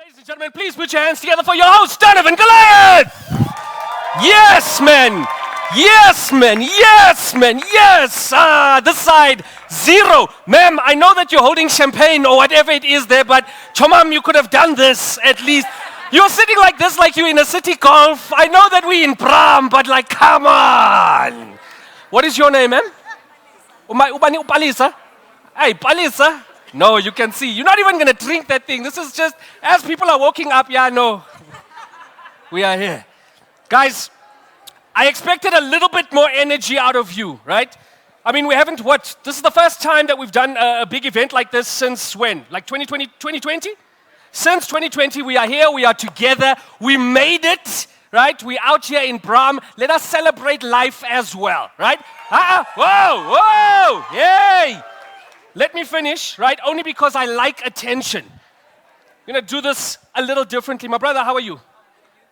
Ladies and gentlemen, please put your hands together for your host, Donovan Goliath! Yes, man! Yes, man! Yes, man! Yes! This side, 0. Ma'am, I know that you're holding champagne or whatever it is there, but Chomam, you could have done this at least. You're sitting like this like you're in a city golf. I know that we're in Bram, but like, come on! What is your name, ma'am? Upalisa? Hey, Palisa? No, you can see. You're not even going to drink that thing. This is just, as people are walking up, yeah, no. We are here. Guys, I expected a little bit more energy out of you, right? I mean, we haven't, this is the first time that we've done a big event like this since when? Like 2020? Since 2020, we are here, we are together, we made it, right? We're out here in Bram. Let us celebrate life as well, right? Whoa, yay! Let me finish, right? Only because I like attention. I'm going to do this a little differently. My brother, how are you?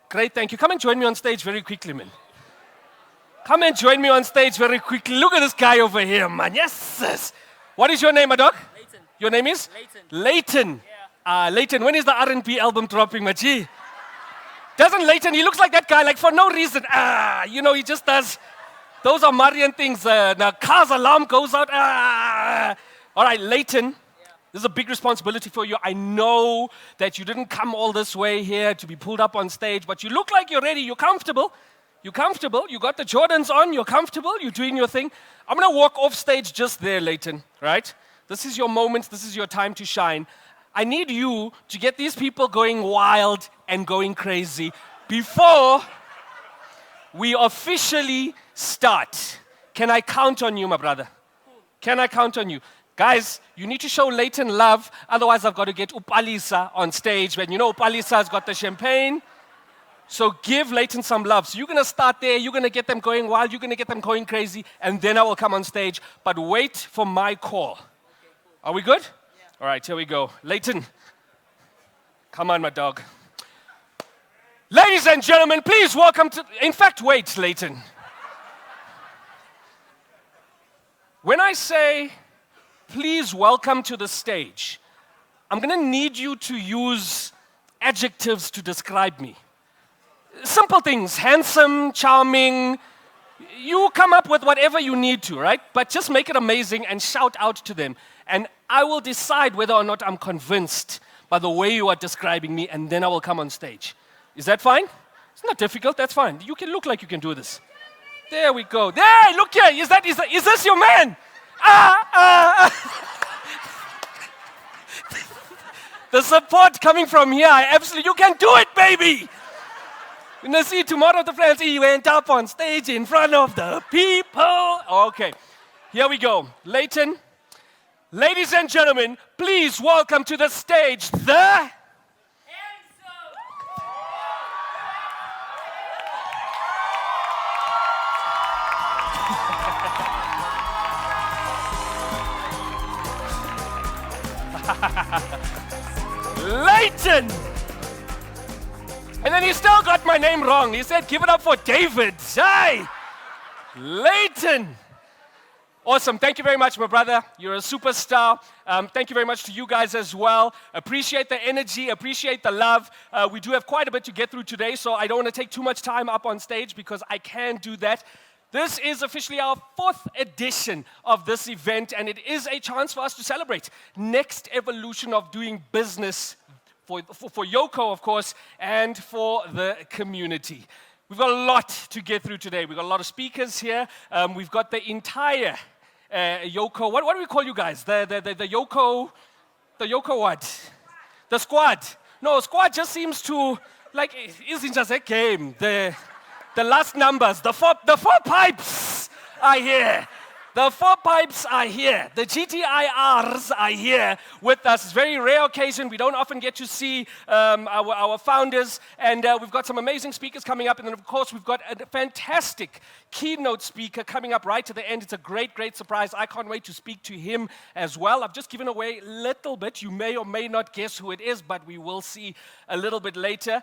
Great, thank you. Come and join me on stage very quickly, man. Come and join me on stage very quickly. Look at this guy over here, man. Yes. What is your name, my dog? Leighton. Your name is? Leighton. Yeah. Leighton, when is the R&B album dropping, Machi? Doesn't Leighton, he looks like that guy, like for no reason. He just does. Those are Marian things. The car's alarm goes out. All right, Leighton, this is a big responsibility for you. I know that you didn't come all this way here to be pulled up on stage, but you look like you're ready. You're comfortable. You got the Jordans on. You're comfortable. You're doing your thing. I'm going to walk off stage just there, Leighton, right? This is your moment. This is your time to shine. I need you to get these people going wild and going crazy before we officially start. Can I count on you, my brother? Can I count on you? Guys, you need to show Leighton love, otherwise I've got to get Upalisa on stage. When you know Upalisa's got the champagne. So give Leighton some love. So you're going to start there, you're going to get them going wild, you're going to get them going crazy, and then I will come on stage. But wait for my call. Okay, cool. Are we good? Yeah. All right, here we go. Leighton, come on, my dog. Ladies and gentlemen, please welcome to... In fact, wait, Leighton. When I say... please welcome to the stage, I'm going to need you to use adjectives to describe me. Simple things, handsome, charming. You come up with whatever you need to, right? But just make it amazing and shout out to them. And I will decide whether or not I'm convinced by the way you are describing me, and then I will come on stage. Is that fine? It's not difficult, that's fine. You can look like you can do this. There we go. There, look here. Is this your man? The support coming from here, you can do it, baby. You're gonna see tomorrow the friends, he went up on stage in front of the people. Okay, here we go. Leighton, ladies and gentlemen, please welcome to the stage the... Leighton! And then he still got my name wrong. He said, give it up for David. Hey! Leighton! Awesome. Thank you very much, my brother. You're a superstar. Thank you very much to you guys as well. Appreciate the energy. Appreciate the love. We do have quite a bit to get through today, so I don't want to take too much time up on stage because I can't do that. This is officially our 4th edition of this event, and it is a chance for us to celebrate next evolution of doing business for Yoco, of course, and for the community. We've got a lot to get through today. We've got a lot of speakers here. We've got the entire Yoco. What do we call you guys? The Yoco what? The squad. No, squad just seems to, like, it isn't just a game. The last numbers, the four pipes are here. The 4 pipes are here. The GTIRs are here with us. It's a very rare occasion. We don't often get to see our founders. And we've got some amazing speakers coming up. And then, of course, we've got a fantastic keynote speaker coming up right to the end. It's a great, great surprise. I can't wait to speak to him as well. I've just given away a little bit. You may or may not guess who it is, but we will see a little bit later.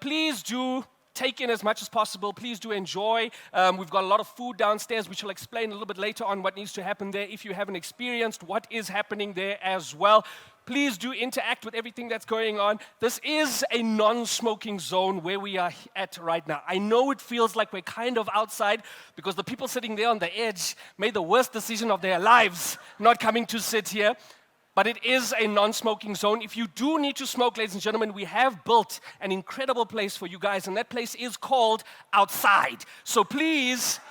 Please do take in as much as possible. Please do enjoy. We've got a lot of food downstairs, which will explain a little bit later on what needs to happen there if you haven't experienced what is happening there as well. Please do interact with everything that's going on. This is a non-smoking zone where we are at right now. I know it feels like we're kind of outside because the people sitting there on the edge made the worst decision of their lives not coming to sit here. But it is a non-smoking zone. If you do need to smoke, ladies and gentlemen, we have built an incredible place for you guys, and that place is called outside. So please,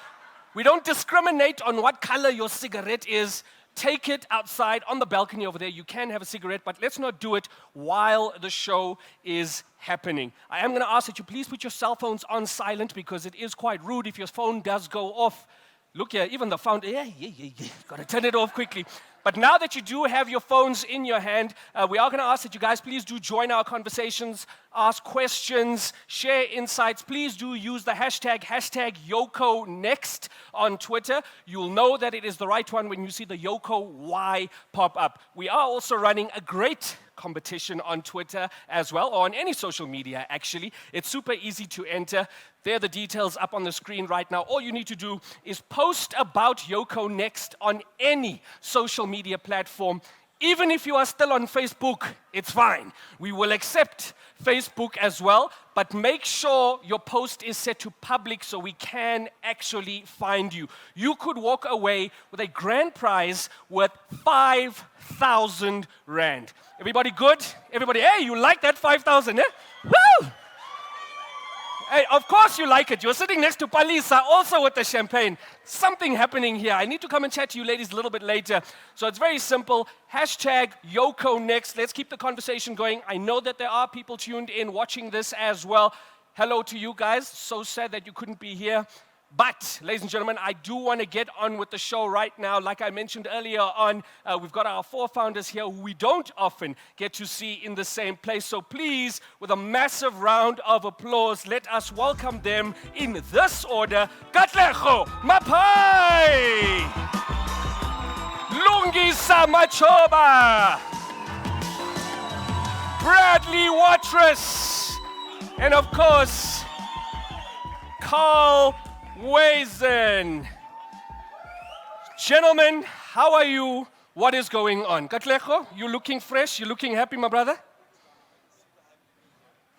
we don't discriminate on what color your cigarette is. Take it outside on the balcony over there. You can have a cigarette, but let's not do it while the show is happening. I am going to ask that you please put your cell phones on silent because it is quite rude if your phone does go off. Look here, even the phone, got to turn it off quickly. But now that you do have your phones in your hand, we are going to ask that you guys please do join our conversations, ask questions, share insights. Please do use the hashtag Yoco Next on Twitter. You'll know that it is the right one when you see the Yoco Y pop up. We are also running a great competition on Twitter as well, or on any social media actually. It's super easy to enter. There are the details up on the screen right now. All you need to do is post about Yoco Next on any social media platform. Even if you are still on Facebook, it's fine. We will accept Facebook as well, but make sure your post is set to public so we can actually find you. You could walk away with a grand prize worth 5,000 Rand. Everybody good? Everybody, hey, you like that 5,000, eh? Woo! Hey, of course you like it. You're sitting next to Palisa, also with the champagne. Something happening here. I need to come and chat to you ladies a little bit later. So it's very simple. Hashtag Yoco Next. Let's keep the conversation going. I know that there are people tuned in watching this as well. Hello to you guys. So sad that you couldn't be here. But, ladies and gentlemen, I do want to get on with the show right now. Like I mentioned earlier on, we've got our four founders here who we don't often get to see in the same place. So please, with a massive round of applause, let us welcome them in this order. Katlego Mapai! Lungisa Machoba! Bradley Watrous! And of course, Carl Wazen. Gentlemen, how are you? What is going on? Katlego, you looking fresh? You looking happy, my brother?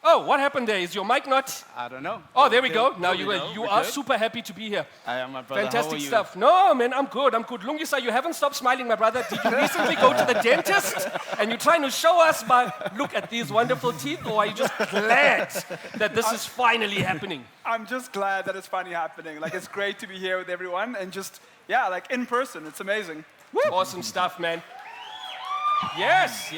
Oh, what happened there? Is your mic not? I don't know. Oh, there we go. Now you are good? Super happy to be here. I am, my brother. Fantastic How are you? stuff. No, man, I'm good. Lungisa, you haven't stopped smiling, my brother. Did you recently go to the dentist and you're trying to show us look at these wonderful teeth, or are you just glad that this is finally happening? I'm just glad that it's finally happening. Like, it's great to be here with everyone and just, like in person. It's amazing. Woo. Awesome stuff, man. Yes.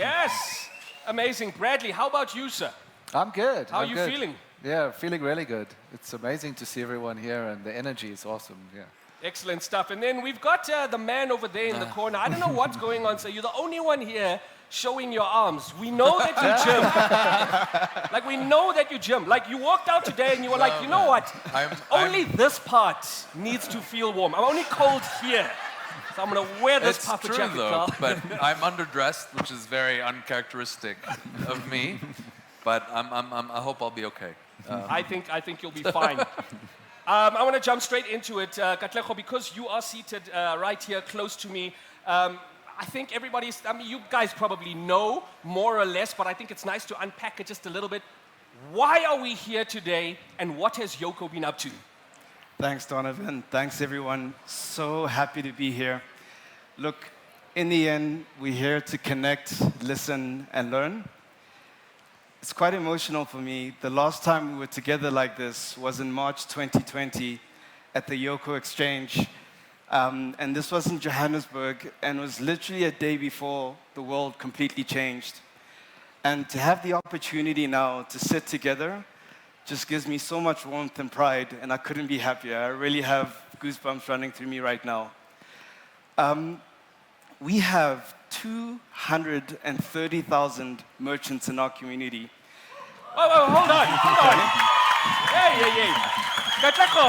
Amazing. Bradley, how about you, sir? I'm good. How are you feeling? Yeah, feeling really good. It's amazing to see everyone here, and the energy is awesome. Yeah. Excellent stuff. And then we've got the man over there in the corner. I don't know what's going on, sir. You're the only one here showing your arms. We know that you gym. We know that you gym. You walked out today and you were like, you know what? Only this part needs to feel warm. I'm only cold here. So I'm going to wear this puffer jacket, Carl. But I'm underdressed, which is very uncharacteristic of me. But I hope I'll be okay. I think you'll be fine. I want to jump straight into it, Katlego, because you are seated right here close to me. I think you guys probably know more or less, but I think it's nice to unpack it just a little bit. Why are we here today, and what has Yoco been up to? Thanks, Donovan. Thanks, everyone. So happy to be here. Look, in the end, we're here to connect, listen, and learn. It's quite emotional for me. The last time we were together like this was in March 2020 at the Yoco Exchange. And this was in Johannesburg, and it was literally a day before the world completely changed. And to have the opportunity now to sit together just gives me so much warmth and pride, and I couldn't be happier. I really have goosebumps running through me right now. We have 230,000 merchants in our community. Oh, hold on. Hey. Katlego,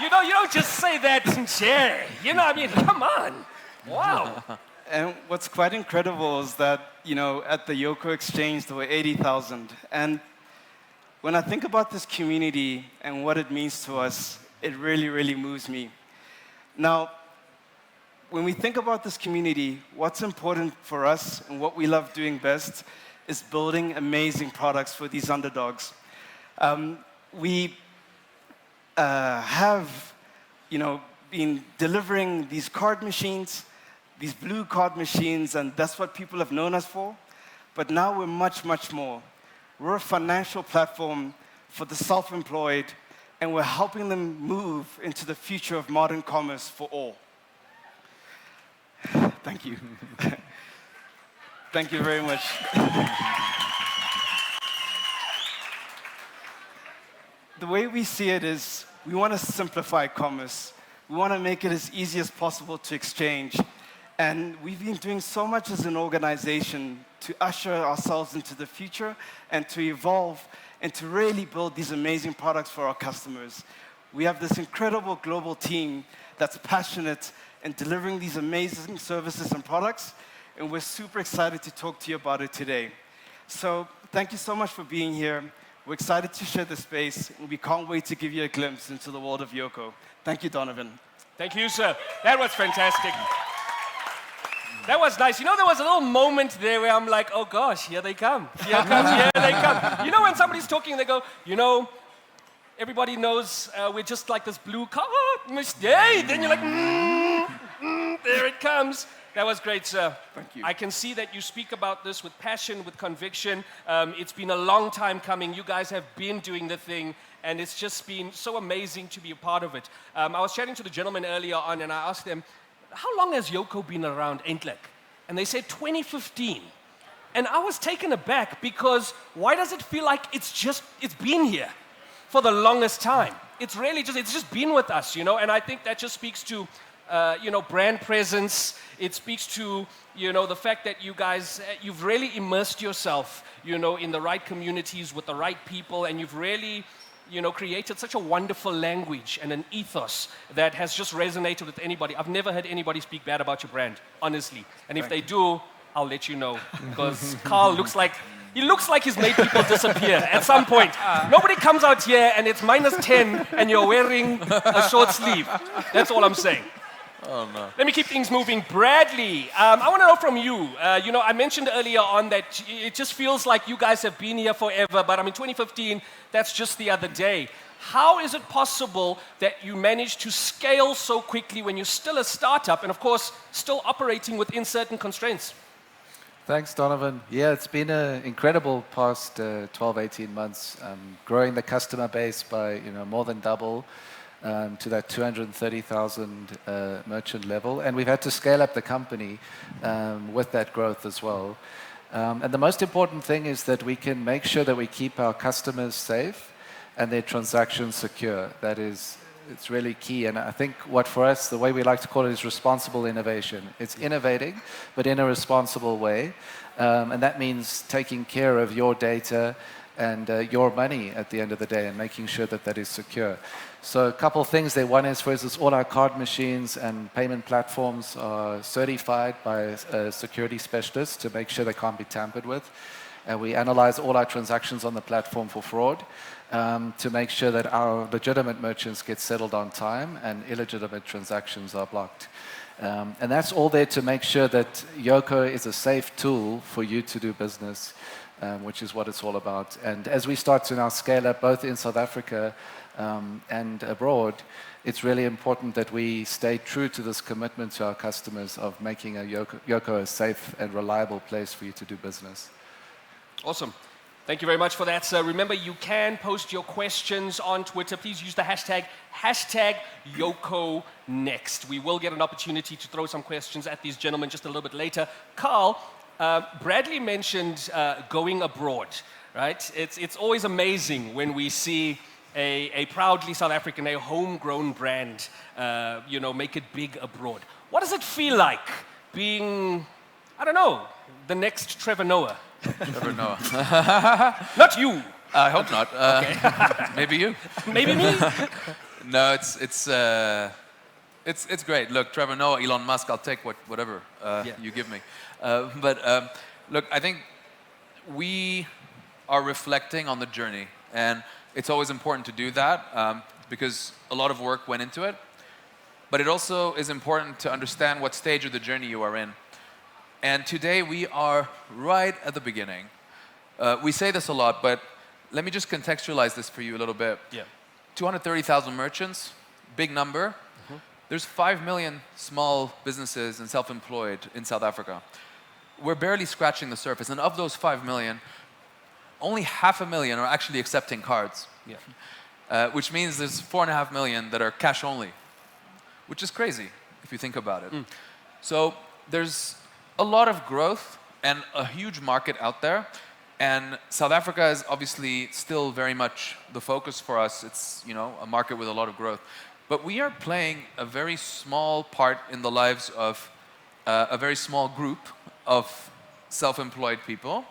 you don't just say that and share. Come on. Wow. And what's quite incredible is that, at the Yoco Exchange, there were 80,000. And when I think about this community and what it means to us, it really, really moves me. Now, when we think about this community, what's important for us and what we love doing best is building amazing products for these underdogs. We have, been delivering these card machines, these blue card machines, and that's what people have known us for. But now we're much, much more. We're a financial platform for the self-employed, and we're helping them move into the future of modern commerce for all. Thank you. Thank you very much. The way we see it is we want to simplify commerce. We want to make it as easy as possible to exchange. And we've been doing so much as an organization to usher ourselves into the future and to evolve and to really build these amazing products for our customers. We have this incredible global team that's passionate in delivering these amazing services and products, and we're super excited to talk to you about it today. So thank you so much for being here. We're excited to share the space, and we can't wait to give you a glimpse into the world of Yoco. Thank you, Donovan. Thank you, sir. That was fantastic. That was nice. There was a little moment there where I'm like, oh gosh, here they come. Here they come. When somebody's talking, they go, everybody knows we're just like this blue car. Hey, then you're like, there it comes. That was great, sir. Thank you. I can see that you speak about this with passion, with conviction. It's been a long time coming. You guys have been doing the thing, and it's just been so amazing to be a part of it. I was chatting to the gentleman earlier on, and I asked them, how long has Yoco been around, eindelijk? And they said 2015. And I was taken aback because why does it feel like it's been here for the longest time? It's really it's just been with us, and I think that just speaks to brand presence. It speaks to, the fact that you guys, you've really immersed yourself, in the right communities with the right people, and you've really, created such a wonderful language and an ethos that has just resonated with anybody. I've never heard anybody speak bad about your brand, honestly. And if they do, I'll let you know, because Carl looks like he's made people disappear at some point. Nobody comes out here and it's -10 and you're wearing a short sleeve. That's all I'm saying. Oh, no. Let me keep things moving. Bradley, I want to know from you. I mentioned earlier on that it just feels like you guys have been here forever, but 2015, that's just the other day. How is it possible that you managed to scale so quickly when you're still a startup and, of course, still operating within certain constraints? Thanks, Donovan. Yeah, it's been an incredible past 12, 18 months, growing the customer base by more than double. To that 230,000 merchant level. And we've had to scale up the company with that growth as well. And the most important thing is that we can make sure that we keep our customers safe and their transactions secure. It's really key. And I think what for us, the way we like to call it is responsible innovation. It's innovating, but in a responsible way. And that means taking care of your data and your money at the end of the day and making sure that that is secure. So a couple of things there. One is, for instance, all our card machines and payment platforms are certified by security specialists to make sure they can't be tampered with. And we analyze all our transactions on the platform for fraud to make sure that our legitimate merchants get settled on time and illegitimate transactions are blocked. And that's all there to make sure that Yoco is a safe tool for you to do business, which is what it's all about. And as we start to now scale up both in South Africa and abroad, it's really important that we stay true to this commitment to our customers of making Yoco a safe and reliable place for you to do business. Awesome. Thank you very much for that, sir. Remember, you can post your questions on Twitter. Please use the hashtag Yoco Next. We will get an opportunity to throw some questions at these gentlemen just a little bit later. Carl, Bradley mentioned going abroad, right? It's always amazing when we see a proudly South African, a homegrown brand, make it big abroad. What does it feel like being, the next Trevor Noah? Trevor Noah. Not you. I hope not. Okay. Maybe you. Maybe me. No, it's great. Look, Trevor Noah, Elon Musk. I'll take whatever you give me. Look, I think we are reflecting on the journey, and it's always important to do that because a lot of work went into it. but it also is important to understand what stage of the journey you are in. And today we are right at the beginning. We say this a lot, but let me just contextualize this for you a little bit. Yeah. 230,000 merchants, big number. There's 5 million small businesses and self-employed in South Africa. We're barely scratching the surface, and of those 5 million, only 500,000 are actually accepting cards. Yeah. Which means there's 4.5 million that are cash only, which is crazy if you think about it. So there's a lot of growth and a huge market out there. And South Africa is obviously still very much the focus for us. It's, you know, a market with a lot of growth. But we are playing a very small part in the lives of a very small group of self-employed people.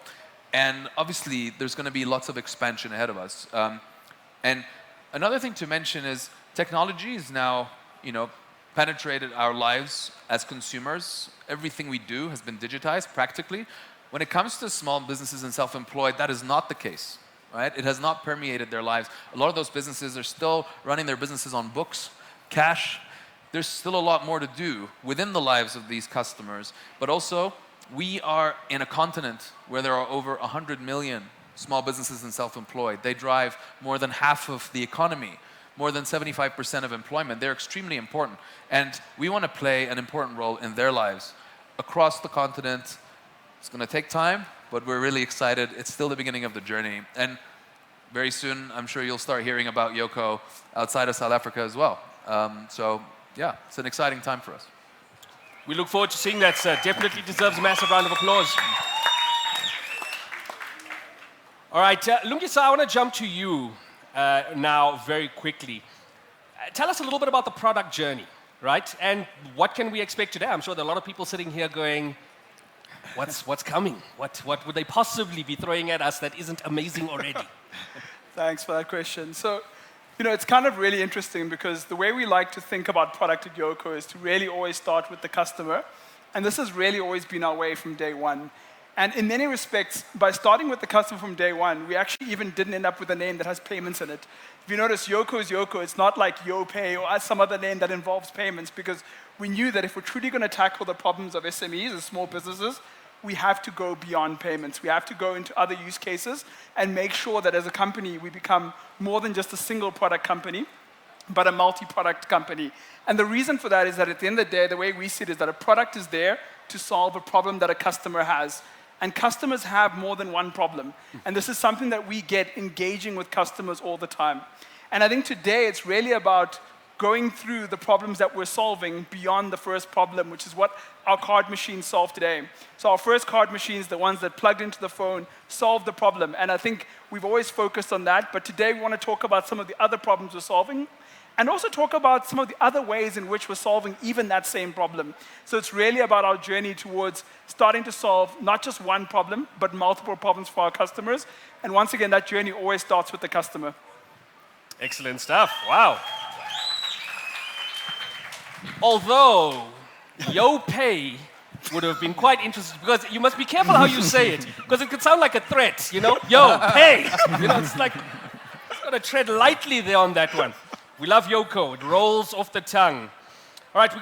And obviously, there's going to be lots of expansion ahead of us. And another thing to mention is technology is now, you know, penetrated our lives as consumers. Everything we do has been digitized practically. When it comes to small businesses and self-employed, that is not the case, right? It has not permeated their lives. A lot of those businesses are still running their businesses on books, cash. There's still a lot more to do within the lives of these customers. But also, we are in a continent where there are over 100 million small businesses and self-employed. They drive more than half of the economy, more than 75% of employment. They're extremely important. And we want to play an important role in their lives across the continent. It's going to take time, but we're really excited. It's still the beginning of the journey. And very soon, I'm sure you'll start hearing about Yoco outside of South Africa as well. So yeah, it's an exciting time for us. We look forward to seeing that, sir. Definitely deserves a massive round of applause. All right, Lungisa, I want to jump to you now very quickly. Tell us a little bit about the product journey, right? And what can we expect today? I'm sure there are a lot of people sitting here going, what's coming? What would they possibly be throwing at us that isn't amazing already? Thanks for that question. So, you know, it's kind of really interesting because the way we like to think about product at Yoco is to really always start with the customer. And this has really always been our way from day one. And in many respects, by starting with the customer from day one, we actually even didn't end up with a name that has payments in it. If you notice, Yoco is Yoco. It's not like YoPay or some other name that involves payments, because we knew that if we're truly going to tackle the problems of SMEs and small businesses, we have to go beyond payments. We have to go into other use cases and make sure that as a company, we become more than just a single product company, but a multi-product company. And the reason for that is that at the end of the day, the way we see it is that a product is there to solve a problem that a customer has. And customers have more than one problem. And this is something that we get engaging with customers all the time. And I think today it's really about going through the problems that we're solving beyond the first problem, which is what our card machines solve today. So our first card machines, the ones that plugged into the phone, solve the problem. And I think we've always focused on that. But today we want to talk about some of the other problems we're solving, and also talk about some of the other ways in which we're solving even that same problem. So it's really about our journey towards starting to solve not just one problem, but multiple problems for our customers. And once again, that journey always starts with the customer. Excellent stuff. Wow. Although YoPay would have been quite interesting, because you must be careful how you say it, because it could sound like a threat, you know? Yo, pay! You know, it's like, it's got to tread lightly there on that one. We love Yoco. It rolls off the tongue. All right, we've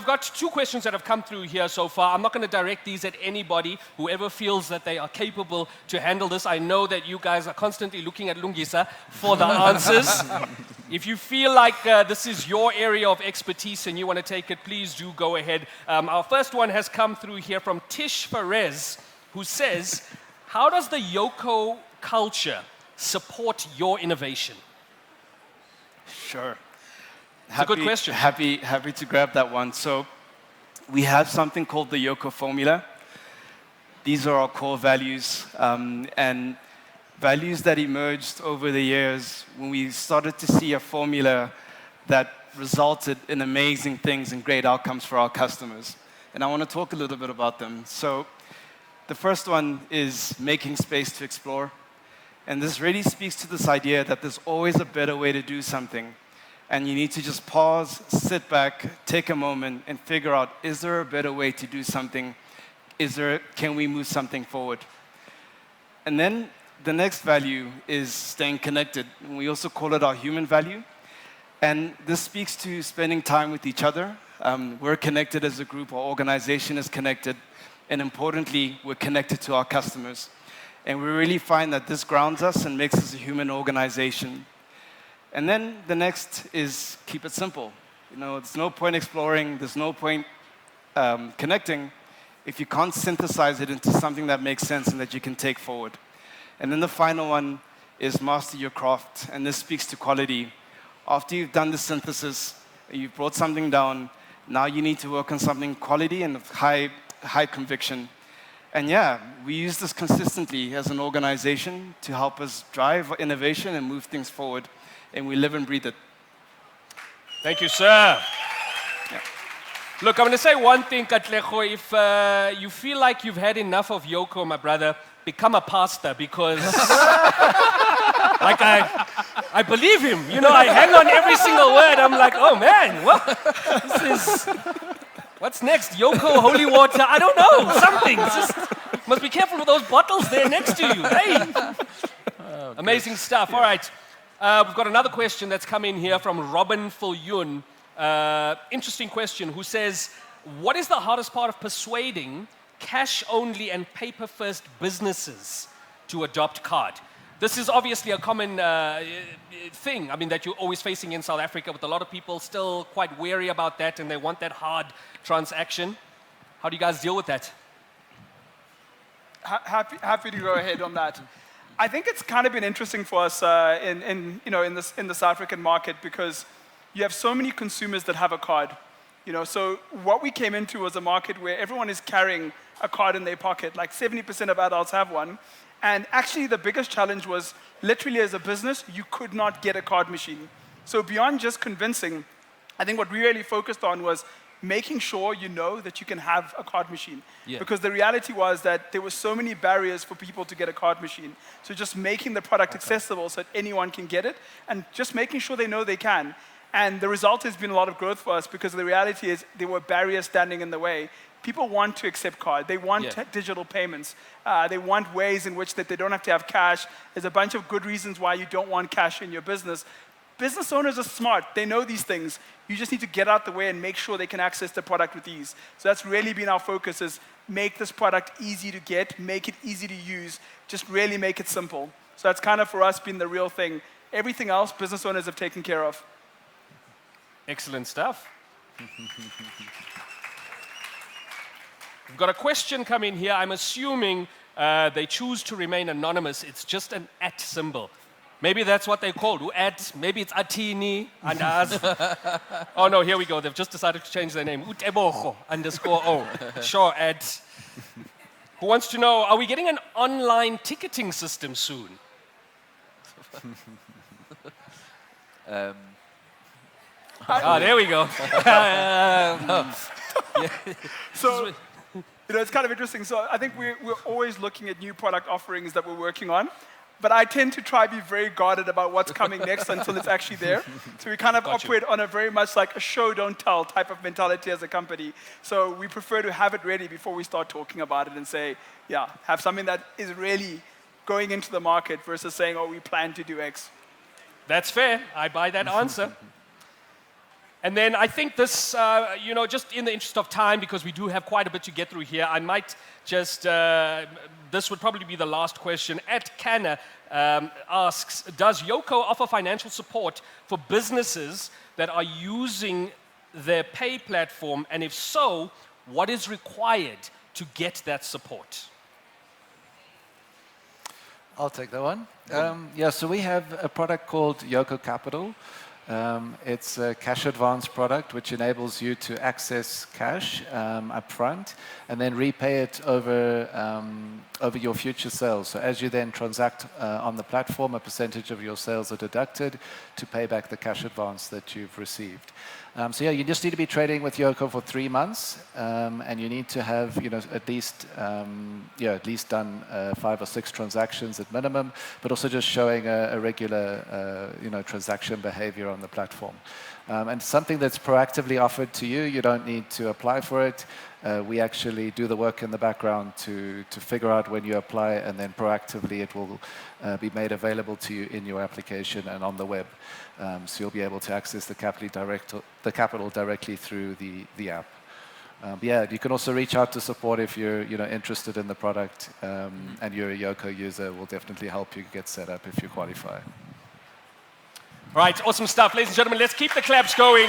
got 2 questions that have come through here so far. I'm not going to direct these at anybody, whoever feels that they are capable to handle this. I know that you guys are constantly looking at Lungisa for the answers. If you feel like this is your area of expertise and you want to take it, please do go ahead. Our first one has come through here from Tish Perez, who says, how does the Yoco culture support your innovation? Sure. It's a good question. Happy to grab that one. So we have something called the Yoco formula. These are our core values, and values that emerged over the years when we started to see a formula that resulted in amazing things and great outcomes for our customers. And I want to talk a little bit about them. So the first one is making space to explore. And this really speaks to this idea that there's always a better way to do something. And you need to just pause, sit back, take a moment, and figure out, is there a better way to do something? Can we move something forward? And then the next value is staying connected. And we also call it our human value. And this speaks to spending time with each other. We're connected as a group, our organization is connected, and importantly, we're connected to our customers. And we really find that this grounds us and makes us a human organization. And then the next is keep it simple. There's no point exploring, there's no point connecting if you can't synthesize it into something that makes sense and that you can take forward. And then the final one is master your craft, and this speaks to quality. After you've done the synthesis, you've brought something down, now you need to work on something quality and of high conviction. And yeah, we use this consistently as an organization to help us drive innovation and move things forward, and we live and breathe it. Thank you, sir. Yeah. Look, I'm going to say one thing, Katlego. If you feel like you've had enough of Yoco, my brother, become a pastor, because like I believe him. I hang on every single word. I'm like, oh man, what's next? Yoco, holy water? I don't know. Something. Must be careful with those bottles there next to you. Hey, amazing stuff. All right. We've got another question that's come in here from Robin Fulyun. Interesting question, who says, what is the hardest part of persuading cash-only and paper-first businesses to adopt card? This is obviously a common thing, that you're always facing in South Africa, with a lot of people still quite wary about that, and they want that hard transaction. How do you guys deal with that? Happy to go ahead on that. I think it's kind of been interesting for us in the South African market, because you have so many consumers that have a card. So what we came into was a market where everyone is carrying a card in their pocket. Like 70% of adults have one. And actually the biggest challenge was, literally as a business, you could not get a card machine. So beyond just convincing, I think what we really focused on was making sure that you can have a card machine. Yeah. Because the reality was that there were so many barriers for people to get a card machine. So just making the product accessible so that anyone can get it, and just making sure they know they can. And the result has been a lot of growth for us, because the reality is there were barriers standing in the way. People want to accept card. They want digital payments. They want ways in which that they don't have to have cash. There's a bunch of good reasons why you don't want cash in your business. Business owners are smart. They know these things. You just need to get out the way and make sure they can access the product with ease. So that's really been our focus, is make this product easy to get, make it easy to use, just really make it simple. So that's kind of for us been the real thing. Everything else, business owners have taken care of. Excellent stuff. We've got a question come in here. I'm assuming they choose to remain anonymous. It's just an @ symbol. Maybe that's what they called. Maybe it's Atini and Az. Oh no, here we go. They've just decided to change their name. Utebogo _O. Sure, @ Who wants to know, are we getting an online ticketing system soon? There we go. So, it's kind of interesting. So I think we're always looking at new product offerings that we're working on. But I tend to try to be very guarded about what's coming next until it's actually there. So we kind of operate on a very much like a show, don't tell type of mentality as a company. So we prefer to have it ready before we start talking about it and say, have something that is really going into the market versus saying, we plan to do X. That's fair. I buy that answer. And then I think this, just in the interest of time, because we do have quite a bit to get through here, I might just, this would probably be the last question. @Canna asks, does Yoco offer financial support for businesses that are using their pay platform? And if so, what is required to get that support? I'll take that one. So we have a product called Yoco Capital. It's a cash advance product which enables you to access cash upfront and then repay it over your future sales. So as you then transact on the platform, a percentage of your sales are deducted to pay back the cash advance that you've received. You just need to be trading with Yoco for 3 months, and you need to have at least done 5 or 6 transactions at minimum, but also just showing a regular transaction behavior on the platform. And something that's proactively offered to you, you don't need to apply for it. We actually do the work in the background to figure out when you apply, and then proactively it will be made available to you in your application and on the web. So you'll be able to access the capital directly through the app. Yeah, you can also reach out to support if you're interested in the product, and you're a Yoco user. We'll definitely help you get set up if you qualify. All right, awesome stuff. Ladies and gentlemen, let's keep the claps going.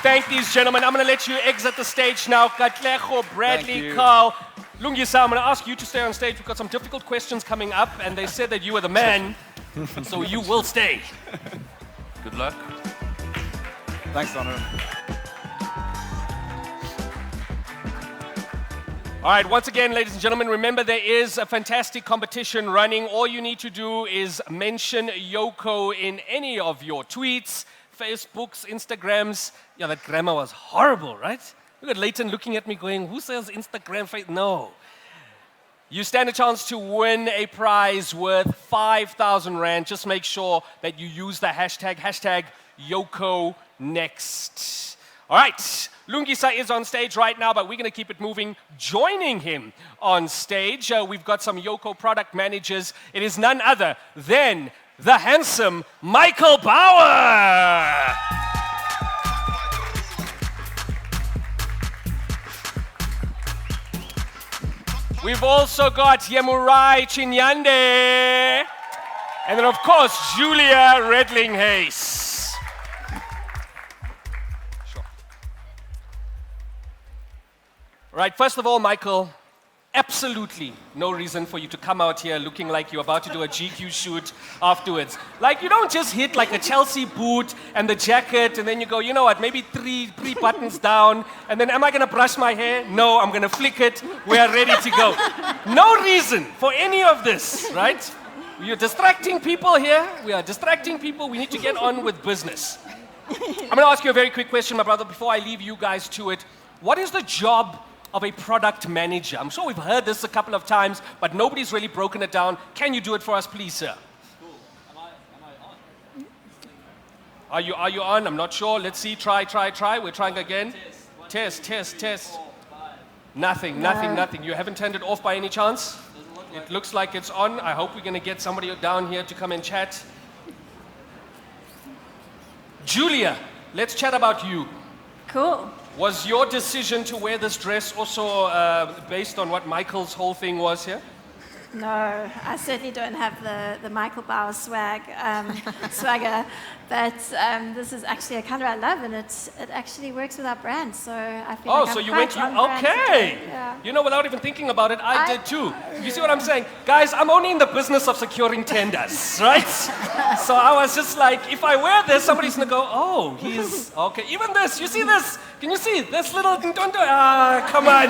Thank these gentlemen. I'm going to let you exit the stage now. Katlego, Bradley, Carl, Lungisa, I'm going to ask you to stay on stage. We've got some difficult questions coming up, and they said that you were the man, so you will stay. Good luck. Thanks, Donovan. All right, once again, ladies and gentlemen, remember there is a fantastic competition running. All you need to do is mention Yoco in any of your tweets, Facebooks, Instagrams. Yeah, that grammar was horrible, right? Look at Leighton looking at me going, who says Instagram? No. You stand a chance to win a prize worth 5,000 Rand. Just make sure that you use the hashtag Yoco Next. All right, Lungisa is on stage right now, but we're going to keep it moving. Joining him on stage, we've got some Yoco product managers. It is none other than the handsome Michael Bauer. We've also got Yemurai Chinyande. And then, of course, Julia Redling-Hayes. Right, first of all, Michael, absolutely no reason for you to come out here looking like you're about to do a GQ shoot afterwards. Like, you don't just hit like a Chelsea boot and the jacket, and then you go, you know what, maybe three buttons down, and then am I going to brush my hair? No, I'm going to flick it. We are ready to go. No reason for any of this, right? You're distracting people here. We are distracting people. We need to get on with business. I'm going to ask you a very quick question, my brother, before I leave you guys to it. What is the job of a product manager? I'm sure we've heard this a couple of times, but nobody's really broken it down. Can you do it for us, please, sir? Cool. Am I on? Are you on? I'm not sure. Let's see. Try. We're trying again. Test. 4, 5. Nothing. You haven't turned it off by any chance? It looks like it's on. I hope we're going to get somebody down here to come and chat. Julia, let's chat about you. Cool. Was your decision to wear this dress also based on what Michael's whole thing was here? No, I certainly don't have the Michael Bauer swagger, but this is actually a color I love, and it actually works with our brand, so I feel like so I'm you quite went, on brand okay. today. Yeah. You know, without even thinking about it, I did too. You see what I'm saying? Guys, I'm only in the business of securing tenders, right? So I was just like, if I wear this, somebody's gonna go, oh, he's, okay. Even this, you see this? Can you see this little, come on.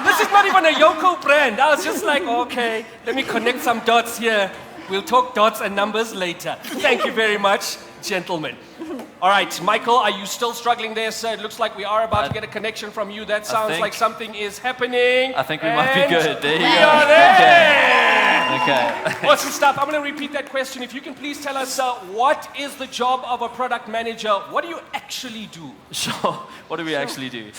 This is not even a Yoco brand. I was just like, okay, let me connect some dots here. We'll talk dots and numbers later. Thank you very much, gentlemen. All right, Michael, are you still struggling there, sir? It looks like we are about to get a connection from you. That sounds like something is happening. I think we might be good. There you We go. are there. Okay. Awesome stuff. I'm going to repeat that question. If you can please tell us, what is the job of a product manager? What do you actually do? Sure. What do we actually do?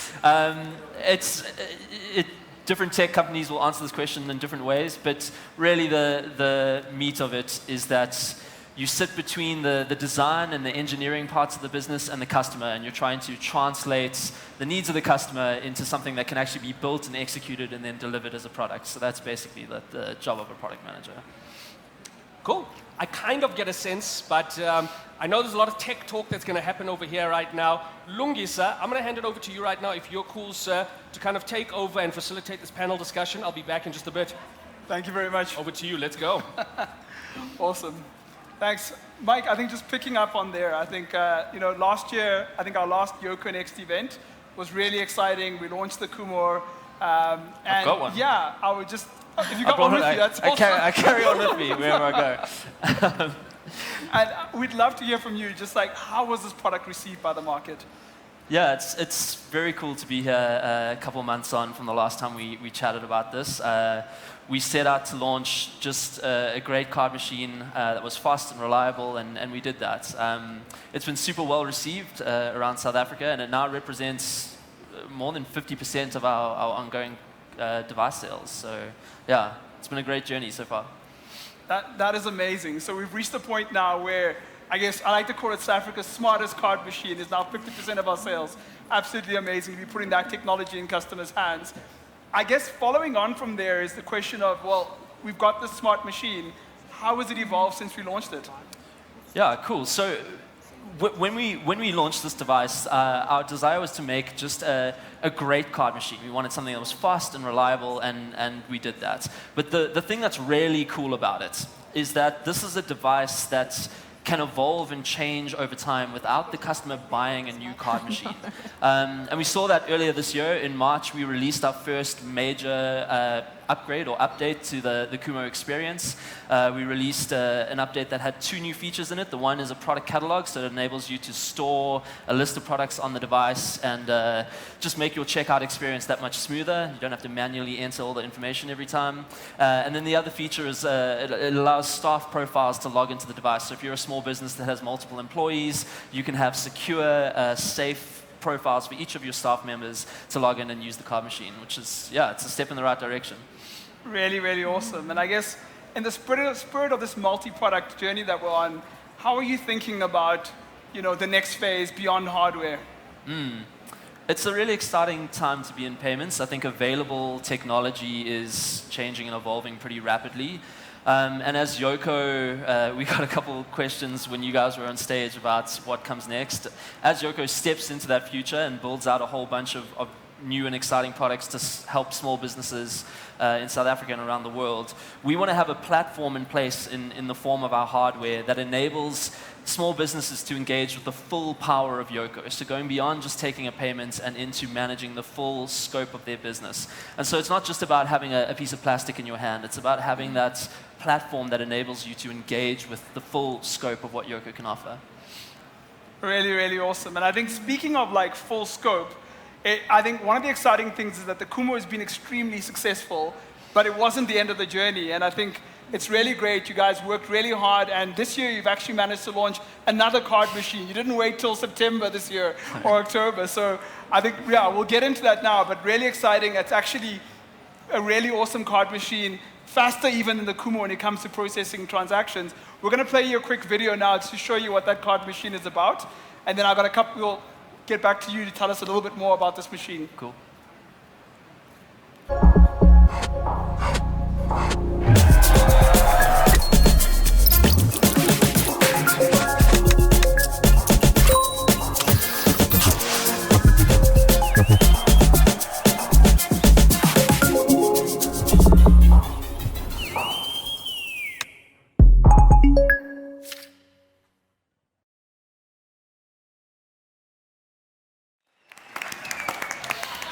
Different tech companies will answer this question in different ways, but really the meat of it is that you sit between the design and the engineering parts of the business and the customer, and you're trying to translate the needs of the customer into something that can actually be built and executed and then delivered as a product. So that's basically the job of a product manager. Cool. I kind of get a sense, but I know there's a lot of tech talk that's going to happen over here right now. Lungisa, I'm going to hand it over to you right now, if you're cool, sir, to kind of take over and facilitate this panel discussion. I'll be back in just a bit. Thank you very much. Over to you. Let's go. Awesome. Thanks. Mike, I think just picking up on there, I think, last year, I think our last Yoco Next event was really exciting. We launched the Kumor. I've got one. Yeah, I would just, if you got one with you, that's awesome. I carry on with me wherever I go. And we'd love to hear from you, just like, how was this product received by the market? Yeah, it's very cool to be here a couple months on from the last time we chatted about this. we set out to launch just a great card machine that was fast and reliable, and we did that. It's been super well received around South Africa, and it now represents more than 50% of our ongoing device sales. So yeah, it's been a great journey so far. That is amazing. So we've reached the point now where I guess I like to call it South Africa's smartest card machine is now 50% of our sales. Absolutely amazing to be putting that technology in customers' hands. I guess following on from there is the question of, well, we've got this smart machine. How has it evolved since we launched it? Yeah, cool. So when we launched this device, our desire was to make just a great card machine. We wanted something that was fast and reliable, and we did that. But the thing that's really cool about it is that this is a device that can evolve and change over time without the customer buying a new card machine. And we saw that earlier this year. In March, we released our first major upgrade or update to the Kumo experience. We released an update that had 2 new features in it. The one is a product catalog, so it enables you to store a list of products on the device and just make your checkout experience that much smoother. You don't have to manually enter all the information every time. And then the other feature is it allows staff profiles to log into the device. So if you're a small business that has multiple employees, you can have secure, safe profiles for each of your staff members to log in and use the card machine, which is, yeah, it's a step in the right direction. Really, really awesome. And I guess in the spirit of this multi-product journey that we're on, how are you thinking about, the next phase beyond hardware? It's a really exciting time to be in payments. I think available technology is changing and evolving pretty rapidly. And as Yoco, we got a couple questions when you guys were on stage about what comes next. As Yoco steps into that future and builds out a whole bunch of new and exciting products to help small businesses in South Africa and around the world, we want to have a platform in place in the form of our hardware that enables small businesses to engage with the full power of Yoco. So going beyond just taking a payment and into managing the full scope of their business. And so it's not just about having a piece of plastic in your hand. It's about having that platform that enables you to engage with the full scope of what Yoco can offer. Really, really awesome. And I think speaking of full scope, I think one of the exciting things is that the Kumo has been extremely successful, but it wasn't the end of the journey. And I think it's really great. You guys worked really hard, and this year you've actually managed to launch another card machine. You didn't wait till September this year or October. So I think, yeah, we'll get into that now, but really exciting. It's actually a really awesome card machine, faster even than the Kumo when it comes to processing transactions. We're going to play you a quick video now to show you what that card machine is about, and then I've got a couple. We'll get back to you to tell us a little bit more about this machine. Cool.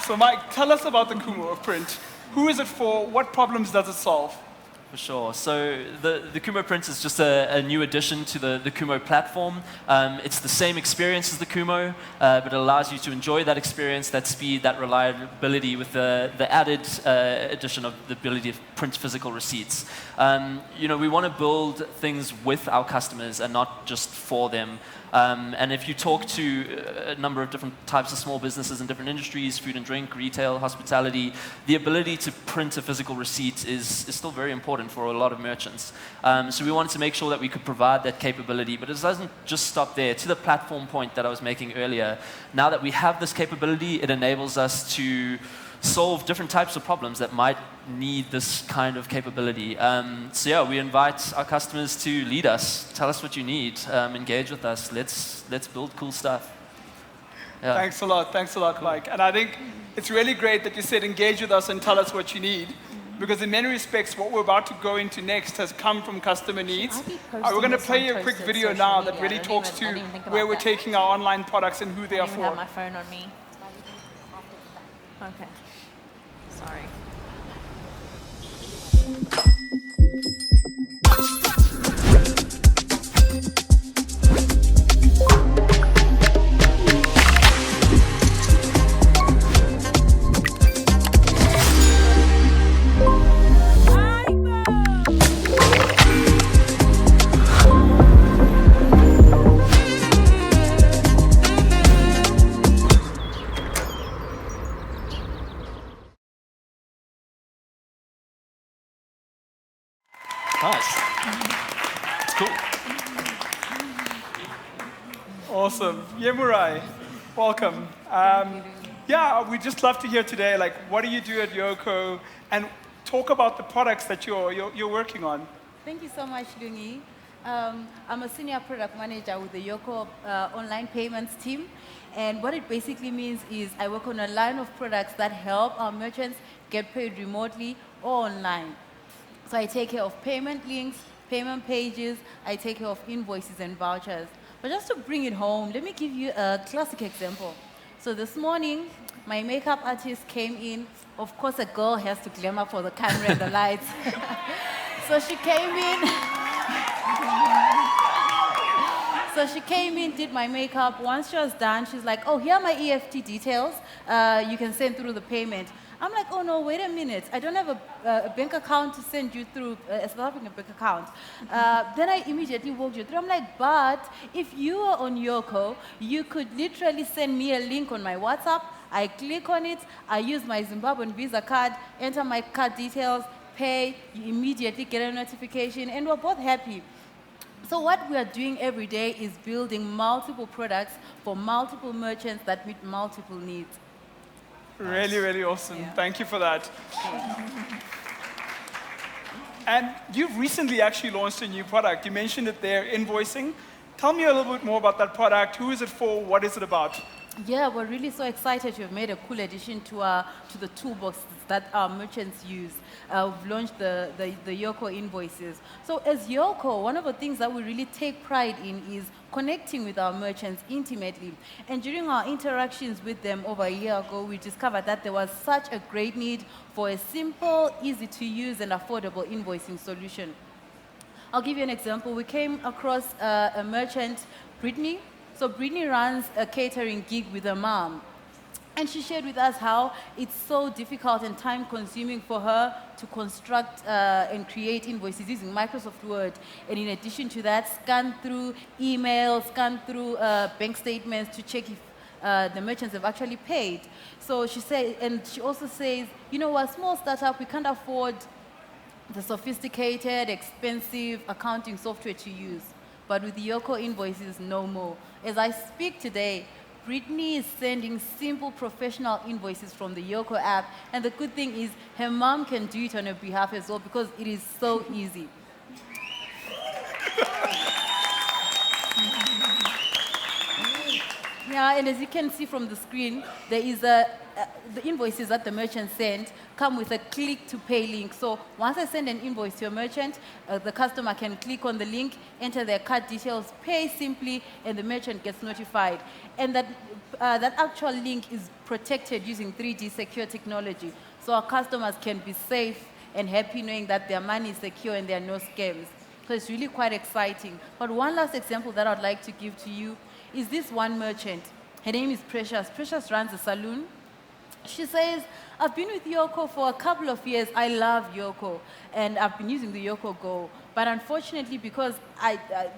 So Mike, tell us about the Kumo Print. Who is it for? What problems does it solve? For sure. So the Kumo Print is just a new addition to the Kumo platform. It's the same experience as the Kumo, but it allows you to enjoy that experience, that speed, that reliability with the added addition of the ability to print physical receipts. We want to build things with our customers and not just for them. And if you talk to a number of different types of small businesses in different industries, food and drink, retail, hospitality, the ability to print a physical receipt is still very important for a lot of merchants. So we wanted to make sure that we could provide that capability, but it doesn't just stop there. To the platform point that I was making earlier, now that we have this capability, it enables us to solve different types of problems that might need this kind of capability. So yeah, we invite our customers to lead us, tell us what you need, engage with us. Let's build cool stuff. Yeah. Thanks a lot, Mike. And I think it's really great that you said engage with us and tell us what you need, because in many respects, what we're about to go into next has come from customer needs. We're going to play you a quick video now that really talks to where we're taking our online products and who they are for. I have my phone on me. Okay. Sorry. Nice. It's cool. Awesome. Yemurai, welcome. Yeah, we'd just love to hear today, like, what do you do at Yoco? And talk about the products that you're working on. Thank you so much, Lungi. I'm a senior product manager with the Yoco online payments team. And what it basically means is I work on a line of products that help our merchants get paid remotely or online. So I take care of payment links, payment pages, I take care of invoices and vouchers. But just to bring it home, let me give you a classic example. So this morning, my makeup artist came in. Of course, a girl has to glamour for the camera and the lights. So she came in. So she came in, did my makeup. Once she was done, she's like, oh, here are my EFT details. You can send through the payment. I'm like, oh no, wait a minute. I don't have a bank account to send you through, a South African bank account. Then I immediately walked you through. I'm like, but if you are on Yoco, you could literally send me a link on my WhatsApp. I click on it, I use my Zimbabwean Visa card, enter my card details, pay, you immediately get a notification, and we're both happy. So what we are doing every day is building multiple products for multiple merchants that meet multiple needs. Really, really awesome. Yeah. Thank you for that. And you've recently actually launched a new product. You mentioned it there, invoicing. Tell me a little bit more about that product. Who is it for? What is it about? Yeah, we're really so excited to have made a cool addition to the toolbox that our merchants use. We've launched the Yoco invoices. So as Yoco, one of the things that we really take pride in is connecting with our merchants intimately. And during our interactions with them over a year ago, we discovered that there was such a great need for a simple, easy to use and affordable invoicing solution. I'll give you an example. We came across a merchant, Brittany. So Brittany runs a catering gig with her mom. And she shared with us how it's so difficult and time-consuming for her to construct and create invoices using Microsoft Word. And in addition to that, scan through emails, scan through bank statements to check if the merchants have actually paid. So she said, and she also says, you know, we're a small startup, we can't afford the sophisticated, expensive accounting software to use. But with Yoco invoices, no more. As I speak today, Brittany is sending simple professional invoices from the Yoco app. And the good thing is her mom can do it on her behalf as well because it is so easy. Yeah, and as you can see from the screen, there is the invoices that the merchant sent come with a click-to-pay link. So once I send an invoice to a merchant, the customer can click on the link, enter their card details, pay simply, and the merchant gets notified. And that actual link is protected using 3D secure technology. So our customers can be safe and happy knowing that their money is secure and there are no scams. So it's really quite exciting. But one last example that I'd like to give to you is this one merchant. Her name is Precious. Precious runs a salon. She says, I've been with Yoco for a couple of years. I love Yoco, and I've been using the Yoco Go. But unfortunately, because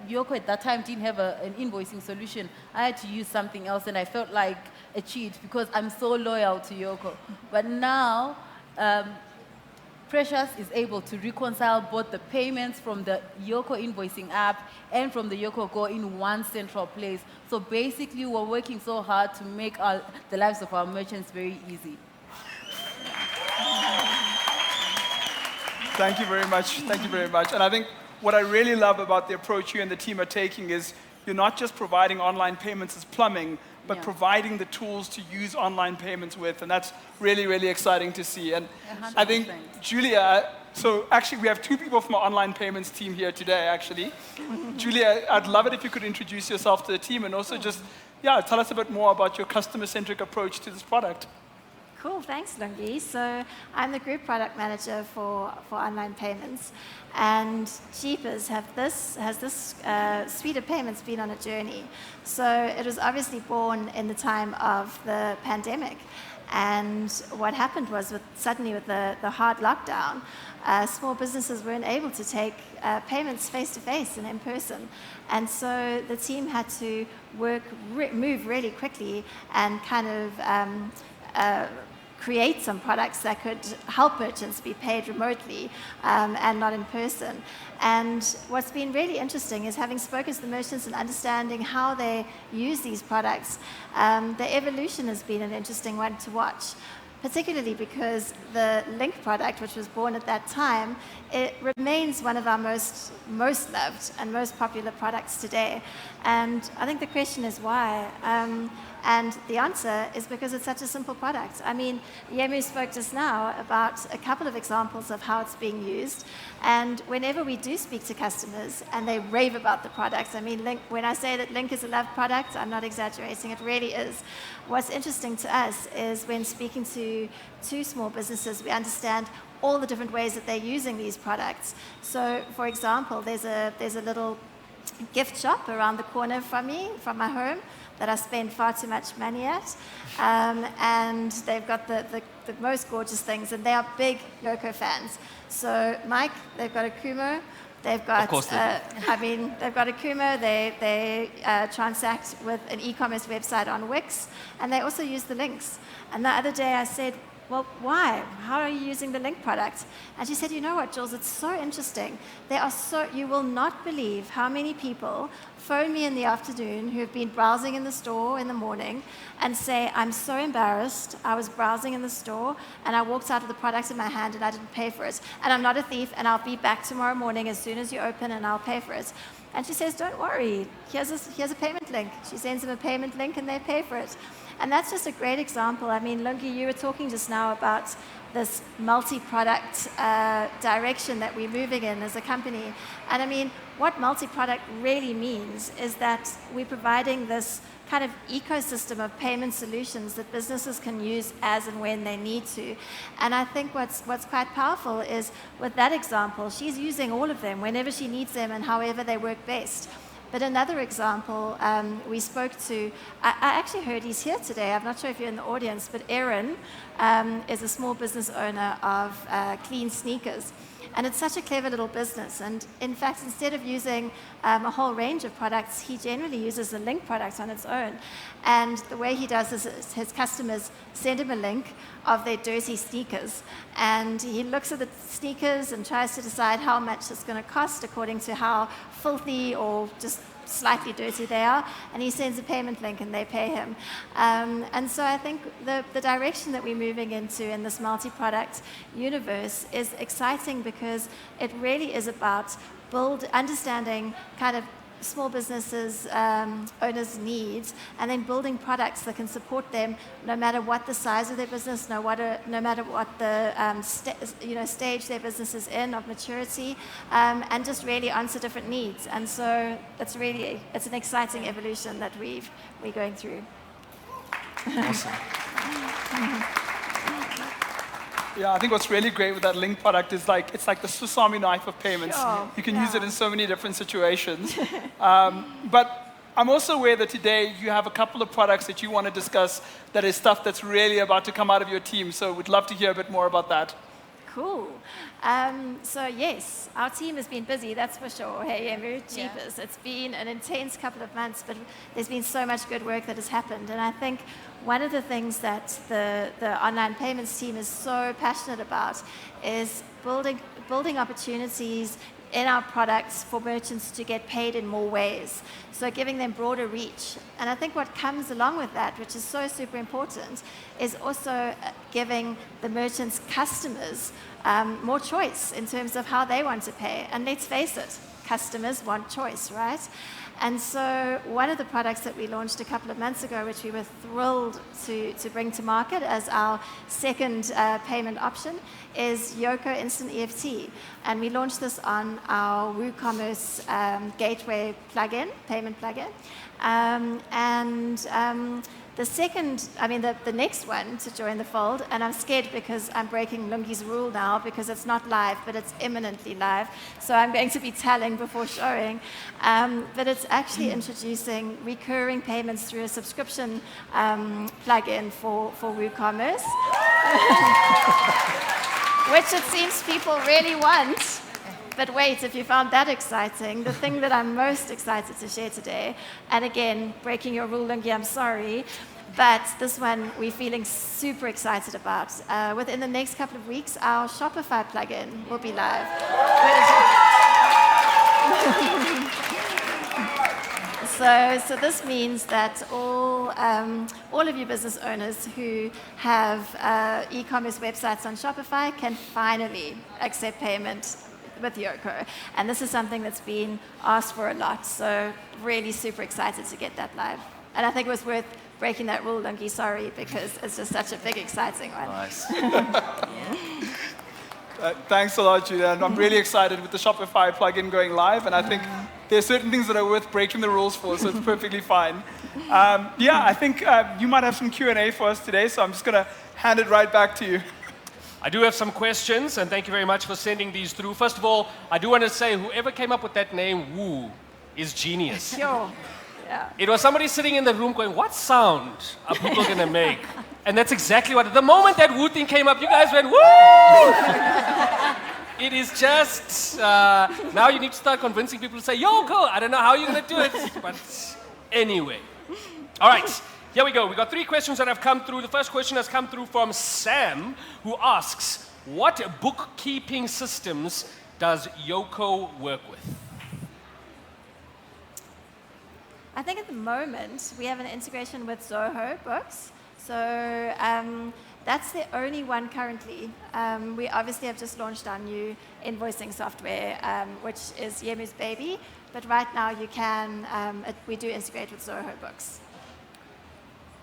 Yoco at that time didn't have an invoicing solution, I had to use something else, and I felt like a cheat because I'm so loyal to Yoco. But now, Precious is able to reconcile both the payments from the Yoco invoicing app and from the Yoco Go in one central place. So basically, we're working so hard to make the lives of our merchants very easy. Thank you very much. Thank you very much. And I think what I really love about the approach you and the team are taking is you're not just providing online payments as plumbing, but providing the tools to use online payments with. And that's really, really exciting to see. And 100%. I think, Julia, so actually we have two people from our online payments team here today, actually. Julia, I'd love it if you could introduce yourself to the team and also just, tell us a bit more about your customer-centric approach to this product. Cool, thanks, Lungi. So I'm the group product manager for online payments. And Jeepers has this suite of payments been on a journey. So it was obviously born in the time of the pandemic. And what happened was suddenly with the hard lockdown, small businesses weren't able to take payments face-to-face and in person. And so the team had to move really quickly and kind of create some products that could help merchants be paid remotely and not in person. And what's been really interesting is having spoken to the merchants and understanding how they use these products, the evolution has been an interesting one to watch, particularly because the Link product, which was born at that time, it remains one of our most loved and most popular products today. And I think the question is why? And the answer is because it's such a simple product. I mean, Yemu spoke just now about a couple of examples of how it's being used. And whenever we do speak to customers and they rave about the product, I mean, Link, when I say that Link is a loved product, I'm not exaggerating, it really is. What's interesting to us is when speaking to small businesses, we understand all the different ways that they're using these products. So, for example, there's a little gift shop around the corner from my home, that I spend far too much money at. And they've got the most gorgeous things, and they are big Yoco fans. So, Mike, they've got a Kumo. They've got, Of course they do. they've got a Kumo. They transact with an e-commerce website on Wix, and they also use the links. And the other day I said, well, why? How are you using the Link product? And she said, you know what, Jules, it's so interesting. You will not believe how many people phone me in the afternoon who have been browsing in the store in the morning and say, I'm so embarrassed. I was browsing in the store and I walked out with the product in my hand and I didn't pay for it. And I'm not a thief and I'll be back tomorrow morning as soon as you open and I'll pay for it. And she says, don't worry, here's a payment link. She sends them a payment link and they pay for it. And that's just a great example. I mean, Lungi, you were talking just now about this multi-product direction that we're moving in as a company. And I mean, what multi-product really means is that we're providing this kind of ecosystem of payment solutions that businesses can use as and when they need to. And I think what's quite powerful is with that example, she's using all of them whenever she needs them and however they work best. But another example, we spoke to, I actually heard he's here today. I'm not sure if you're in the audience, but Aaron is a small business owner of Clean Sneakers. And it's such a clever little business. And in fact, instead of using a whole range of products, he generally uses the Link product on its own. And the way he does this is his customers send him a link of their dirty sneakers. And he looks at the sneakers and tries to decide how much it's going to cost according to how filthy or just slightly dirty they are, and he sends a payment link and they pay him. And so I think the direction that we're moving into in this multi-product universe is exciting because it really is about understanding kind of small businesses, owners' needs, and then building products that can support them no matter what the size of their business, no matter what the stage their business is in of maturity, and just really answer different needs. And so it's an exciting evolution that we're going through. Awesome. Yeah, I think what's really great with that Link product is it's like the Swiss Army knife of payments. Sure. You can use it in so many different situations. But I'm also aware that today you have a couple of products that you want to discuss that is stuff that's really about to come out of your team. So we'd love to hear a bit more about that. Cool. So yes, our team has been busy, that's for sure. Hey, Emu, jeepers. It's been an intense couple of months, but there's been so much good work that has happened. And I think one of the things that the online payments team is so passionate about is building opportunities in our products for merchants to get paid in more ways. So giving them broader reach. And I think what comes along with that, which is so super important, is also giving the merchants' customers more choice in terms of how they want to pay. And let's face it, customers want choice, right? And so one of the products that we launched a couple of months ago, which we were thrilled to bring to market as our second payment option, is Yoco Instant EFT. And we launched this on our WooCommerce gateway plugin, payment plugin. The next one to join the fold, and I'm scared because I'm breaking Lungi's rule now because it's not live, but it's imminently live. So I'm going to be telling before showing. But it's actually introducing recurring payments through a subscription plugin for WooCommerce, which it seems people really want. But wait, if you found that exciting, the thing that I'm most excited to share today, and again, breaking your rule, Lungi, I'm sorry, But this one we're feeling super excited about. Within the next couple of weeks, our Shopify plugin will be live. So this means that all of you business owners who have e-commerce websites on Shopify can finally accept payment with Yoco. And this is something that's been asked for a lot. So really super excited to get that live. And I think it was worth breaking that rule, Lungi, sorry, because it's just such a big, exciting one. Nice. Thanks a lot, Julia. And I'm really excited with the Shopify plugin going live. And I think there are certain things that are worth breaking the rules for, so it's perfectly fine. I think you might have some Q&A for us today, so I'm just going to hand it right back to you. I do have some questions, and thank you very much for sending these through. First of all, I do want to say whoever came up with that name, Woo, is genius. Sure. Yeah. It was somebody sitting in the room going, what sound are people going to make? And that's exactly what, the moment that Woo thing came up, you guys went, woo! It is just, now you need to start convincing people to say, Yoco, I don't know how you're going to do it. But anyway. All right, here we go. We got 3 questions that have come through. The first question has come through from Sam, who asks, what bookkeeping systems does Yoco work with? I think at the moment we have an integration with Zoho Books. So that's the only one currently. We obviously have just launched our new invoicing software, which is Yemu's baby. But right now you can, we do integrate with Zoho Books.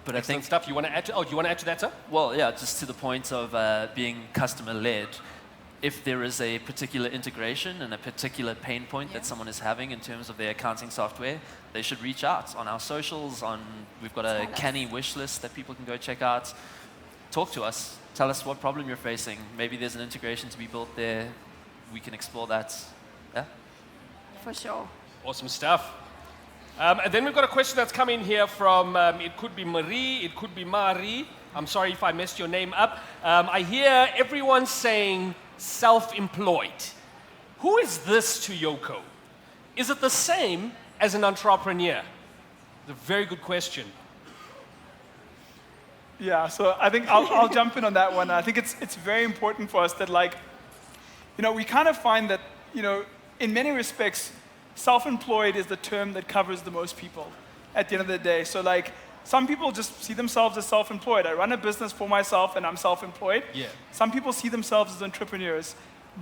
But Excellent stuff. You want to add to, do you want to add to that, sir? Well, yeah, just to the point of being customer-led. If there is a particular integration and a particular pain point that someone is having in terms of their accounting software, they should reach out on our socials. We've got a canny wish list that people can go check out. Talk to us. Tell us what problem you're facing. Maybe there's an integration to be built there. We can explore that. Yeah? For sure. Awesome stuff. And then we've got a question that's come in here from, it could be Marie, it could be Marie. I'm sorry if I messed your name up. I hear everyone saying self-employed. Who is this to Yoco? Is it the same as an entrepreneur? It's a very good question. Yeah, so I think I'll jump in on that one. I think it's very important for us that, like, we kind of find that, in many respects, self-employed is the term that covers the most people at the end of the day. So, like, some people just see themselves as self-employed. I run a business for myself and I'm self-employed. Yeah. Some people see themselves as entrepreneurs.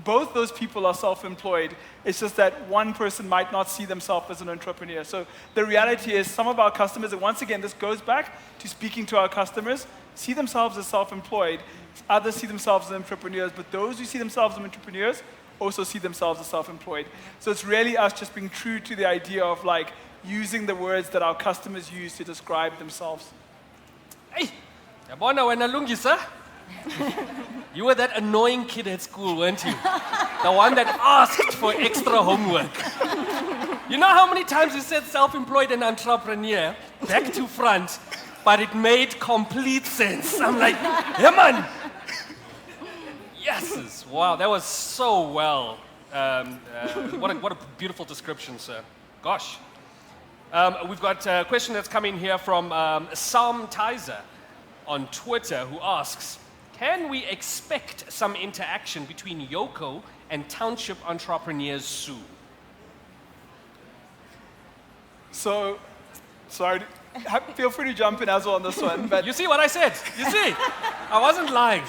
Both those people are self-employed. It's just that one person might not see themselves as an entrepreneur. So the reality is some of our customers, and once again, this goes back to speaking to our customers, see themselves as self-employed. Others see themselves as entrepreneurs, but those who see themselves as entrepreneurs also see themselves as self-employed. So it's really us just being true to the idea of, like, using the words that our customers use to describe themselves. Hey, yabona wena Lungisa. You were that annoying kid at school, weren't you? The one that asked for extra homework. You know how many times you said self-employed and entrepreneur, back to front, but it made complete sense. I'm like, yeah, man. Yes. Wow, that was so well. What a beautiful description, sir. Gosh. We've got a question that's come in here from Sam Tizer on Twitter, who asks, can we expect some interaction between Yoco and township entrepreneurs soon? So, sorry, feel free to jump in as well on this one. But you see what I said? You see? I wasn't lying.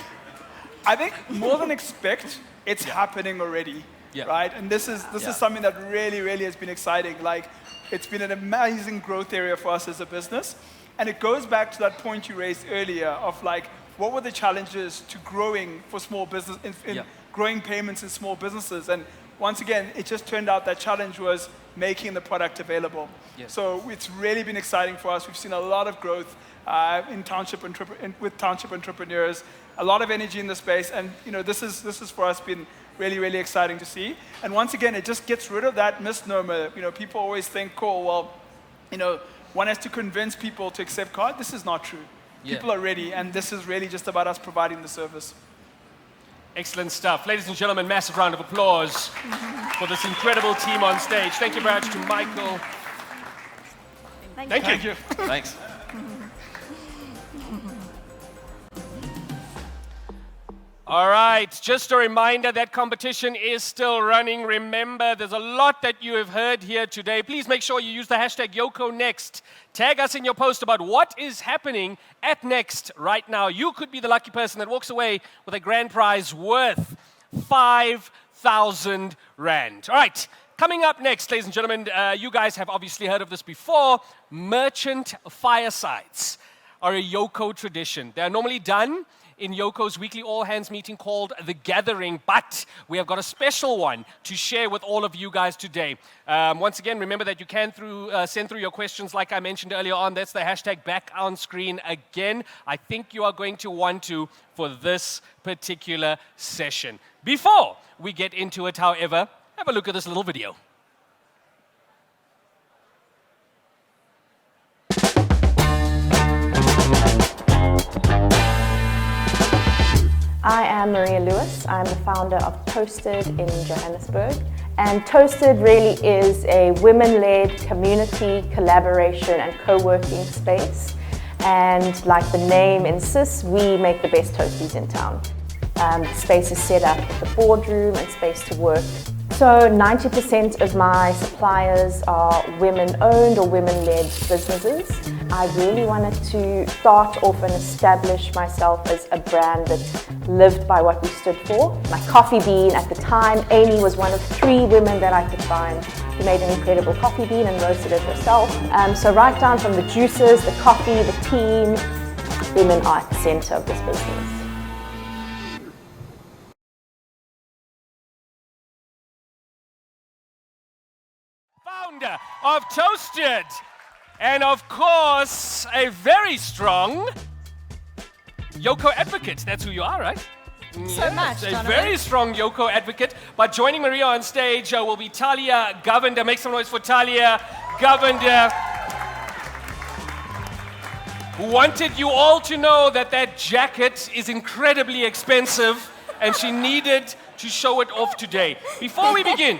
I think more than expect, it's happening already, right? And this is something that really, really has been exciting. Like, it's been an amazing growth area for us as a business. And it goes back to that point you raised earlier of, like, what were the challenges to growing for small business, growing payments in small businesses? And once again, it just turned out that challenge was making the product available. Yes. So it's really been exciting for us. We've seen a lot of growth with township entrepreneurs, a lot of energy in the space. And this is for us been really, really exciting to see. And once again, it just gets rid of that misnomer. People always think, cool, well, one has to convince people to accept card. This is not true. Yeah. People are ready, and this is really just about us providing the service. Excellent stuff. Ladies and gentlemen, massive round of applause for this incredible team on stage. Thank you very much to Michael. Thank you. Thank you. Thanks. All right, just a reminder that competition is still running. Remember, there's a lot that you have heard here today. Please make sure you use the hashtag Yoco Next. Tag us in your post about what is happening at Next right now. You could be the lucky person that walks away with a grand prize worth 5,000 Rand. All right, coming up next, ladies and gentlemen, you guys have obviously heard of this before. Merchant firesides are a Yoco tradition. They're normally done in Yoco's weekly all-hands meeting called The Gathering, but we have got a special one to share with all of you guys today. Once again, remember that you can send through your questions like I mentioned earlier on. That's the hashtag back on screen again. I think you are going to want to for this particular session. Before we get into it, however, have a look at this little video. I am Maria Lewis. I'm the founder of Toasted in Johannesburg. And Toasted really is a women-led community collaboration and co-working space. And like the name insists, we make the best toasties in town. The space is set up with the boardroom and space to work. So 90% of my suppliers are women-owned or women-led businesses. I really wanted to start off and establish myself as a brand that lived by what we stood for. My coffee bean at the time, Amy was one of 3 women that I could find who made an incredible coffee bean and roasted it herself. So right down from the juices, the coffee, the team, women are at the center of this business. Founder of Toasted, and of course, a very strong Yoco advocate. That's who you are, right? So much, a Donovan. very strong Yoco advocate. But joining Maria on stage will be Talia Govender. Make some noise for Talia Govender, who wanted you all to know that that jacket is incredibly expensive and she needed to show it off today. Before we begin,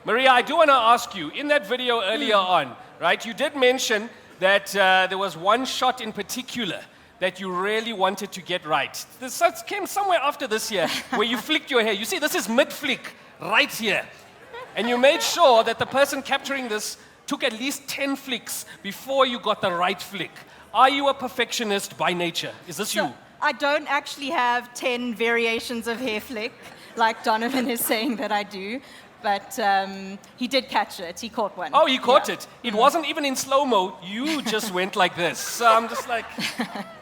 Maria, I do want to ask you, in that video earlier on, right, you did mention that there was one shot in particular that you really wanted to get right. This came somewhere after this year, where you flicked your hair. You see, this is mid-flick, right here. And you made sure that the person capturing this took at least 10 flicks before you got the right flick. Are you a perfectionist by nature? Is this you? I don't actually have 10 variations of hair flick, like Donovan is saying that I do. But he did catch it. He caught one. Oh, he caught it. It wasn't even in slow-mo. You just went like this. So I'm just like,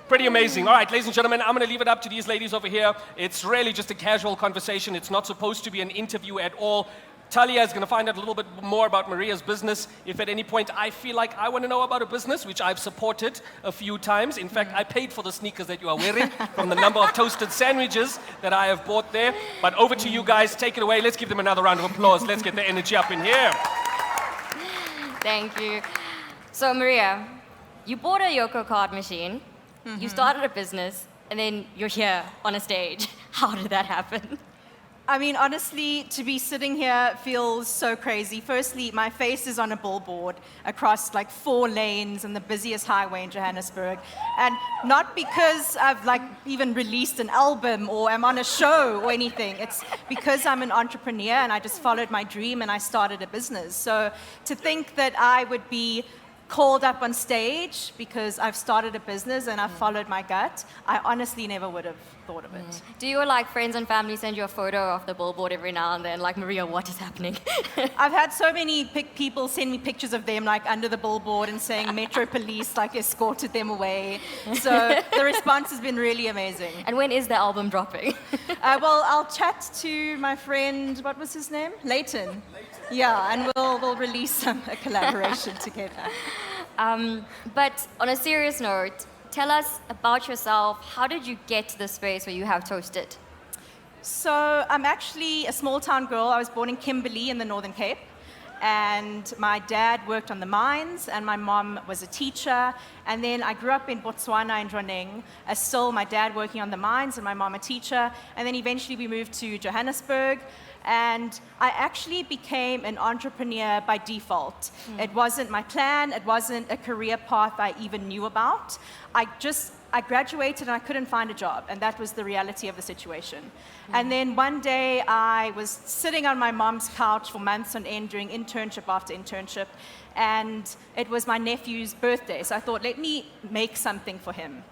pretty amazing. All right, ladies and gentlemen, I'm going to leave it up to these ladies over here. It's really just a casual conversation. It's not supposed to be an interview at all. Talia is going to find out a little bit more about Maria's business. If at any point I feel like I want to know about a business, which I've supported a few times. In fact, I paid for the sneakers that you are wearing from the number of toasted sandwiches that I have bought there. But over to you guys. Take it away. Let's give them another round of applause. Let's get the energy up in here. Thank you. So, Maria, you bought a Yoco card machine, you started a business, and then you're here on a stage. How did that happen? I mean, honestly, to be sitting here feels so crazy. Firstly, my face is on a billboard across like 4 lanes in the busiest highway in Johannesburg. And not because I've like even released an album or am on a show or anything. It's because I'm an entrepreneur and I just followed my dream and I started a business. So to think that I would be called up on stage because I've started a business and I've followed my gut, I honestly never would have thought of it. Do your like friends and family send you a photo of the billboard every now and then? Like, Maria, what is happening? I've had so many people send me pictures of them like under the billboard and saying Metro Police like escorted them away. So the response has been really amazing. And when is the album dropping? Well, I'll chat to my friend, what was his name? Leighton. Yeah, and we'll release a collaboration together. But on a serious note, tell us about yourself. How did you get to the space where you have Toasted? So I'm actually a small town girl. I was born in Kimberley in the Northern Cape. And my dad worked on the mines, and my mom was a teacher. And then I grew up in Botswana in Droneng, still my dad working on the mines and my mom a teacher. And then eventually we moved to Johannesburg. And I actually became an entrepreneur by default. It wasn't my plan, it wasn't a career path I even knew about. I graduated and I couldn't find a job, and that was the reality of the situation. And then one day I was sitting on my mom's couch for months on end doing internship after internship, and it was my nephew's birthday, so I thought, let me make something for him.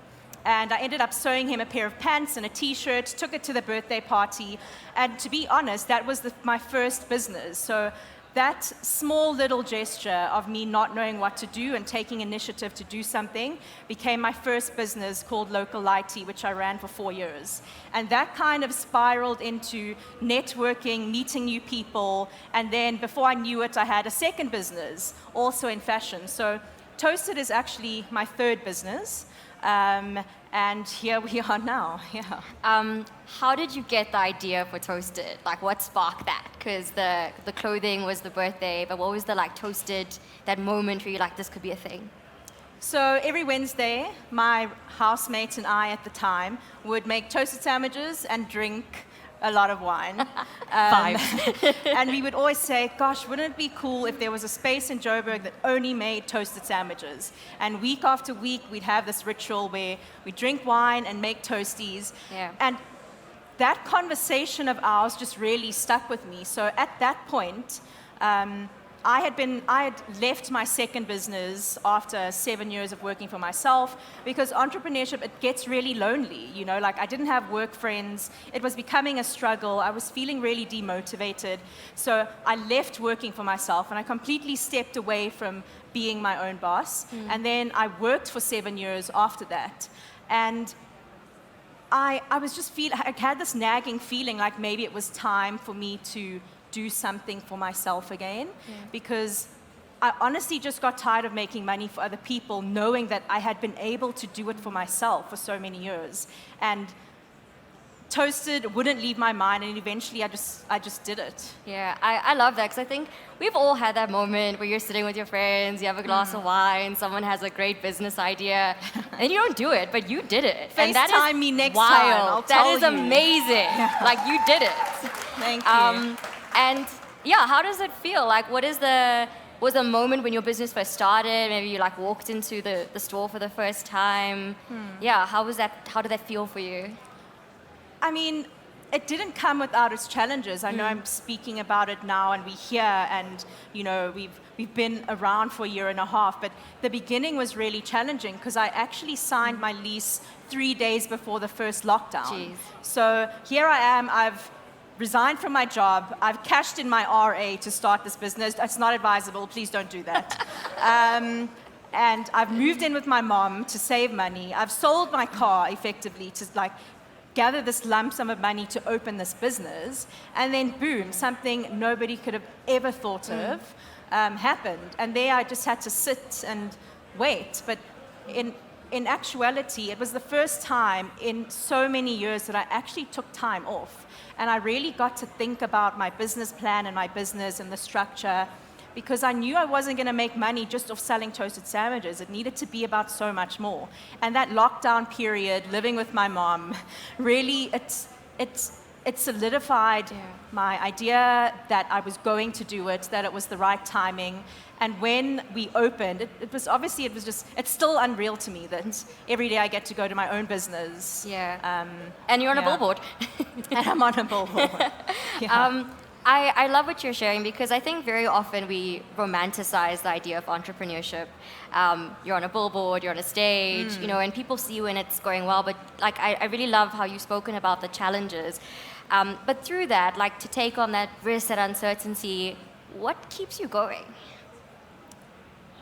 And I ended up sewing him a pair of pants and a t-shirt, took it to the birthday party, and to be honest, that was my first business. So that small little gesture of me not knowing what to do and taking initiative to do something became my first business called Local Lighty, which I ran for 4 years. And that kind of spiraled into networking, meeting new people, and then before I knew it, I had a second business, also in fashion. So Toasted is actually my third business. And here we are now, yeah. How did you get the idea for Toasted? Like, what sparked that? Because the clothing was the birthday, but what was the Toasted, that moment where you're like, this could be a thing? So every Wednesday, my housemate and I at the time would make toasted sandwiches and drink a lot of wine. And we would always say, gosh, wouldn't it be cool if there was a space in Joburg that only made toasted sandwiches? And week after week, we'd have this ritual where we drink wine and make toasties. Yeah. And that conversation of ours just really stuck with me. So at that point, I had left my second business after 7 years of working for myself, because entrepreneurship, it gets really lonely, I didn't have work friends. It was becoming a struggle. I was feeling really demotivated. So I left working for myself and I completely stepped away from being my own boss. And then I worked for 7 years after that. And I was just I had this nagging feeling like maybe it was time for me to do something for myself again, because I honestly just got tired of making money for other people, knowing that I had been able to do it for myself for so many years. And Toasted wouldn't leave my mind, and eventually I just did it. Yeah, I love that, because I think we've all had that moment where you're sitting with your friends, you have a glass of wine, someone has a great business idea, and you don't do it, but you did it. And that is FaceTime me next wild. time, I'll tell you. That is amazing. Like, you did it. Thank you. And yeah, how does it feel? Like, was the moment when your business first started? Maybe you walked into the store for the first time. Yeah, how did that feel for you? I mean, it didn't come without its challenges. I know I'm speaking about it now, and we're here, and we've been around for a year and a half. But the beginning was really challenging because I actually signed my lease 3 days before the first lockdown. Jeez. So here I am. I've resigned from my job. I've cashed in my RA to start this business. It's not advisable. Please don't do that. And I've moved in with my mom to save money. I've sold my car effectively to gather this lump sum of money to open this business, and then boom, something nobody could have ever thought of happened. And there I just had to sit and wait. But in actuality, it was the first time in so many years that I actually took time off. And I really got to think about my business plan and my business and the structure, because I knew I wasn't going to make money just off selling toasted sandwiches. It needed to be about so much more. And that lockdown period, living with my mom, really, it solidified my idea that I was going to do it, that it was the right timing. And when we opened, it's still unreal to me that every day I get to go to my own business. Yeah. And you're on a billboard. And I'm on a billboard. Yeah. I love what you're sharing, because I think very often we romanticize the idea of entrepreneurship. You're on a billboard, you're on a stage, and people see you and it's going well. But I really love how you've spoken about the challenges. But through that, to take on that risk, that uncertainty, what keeps you going?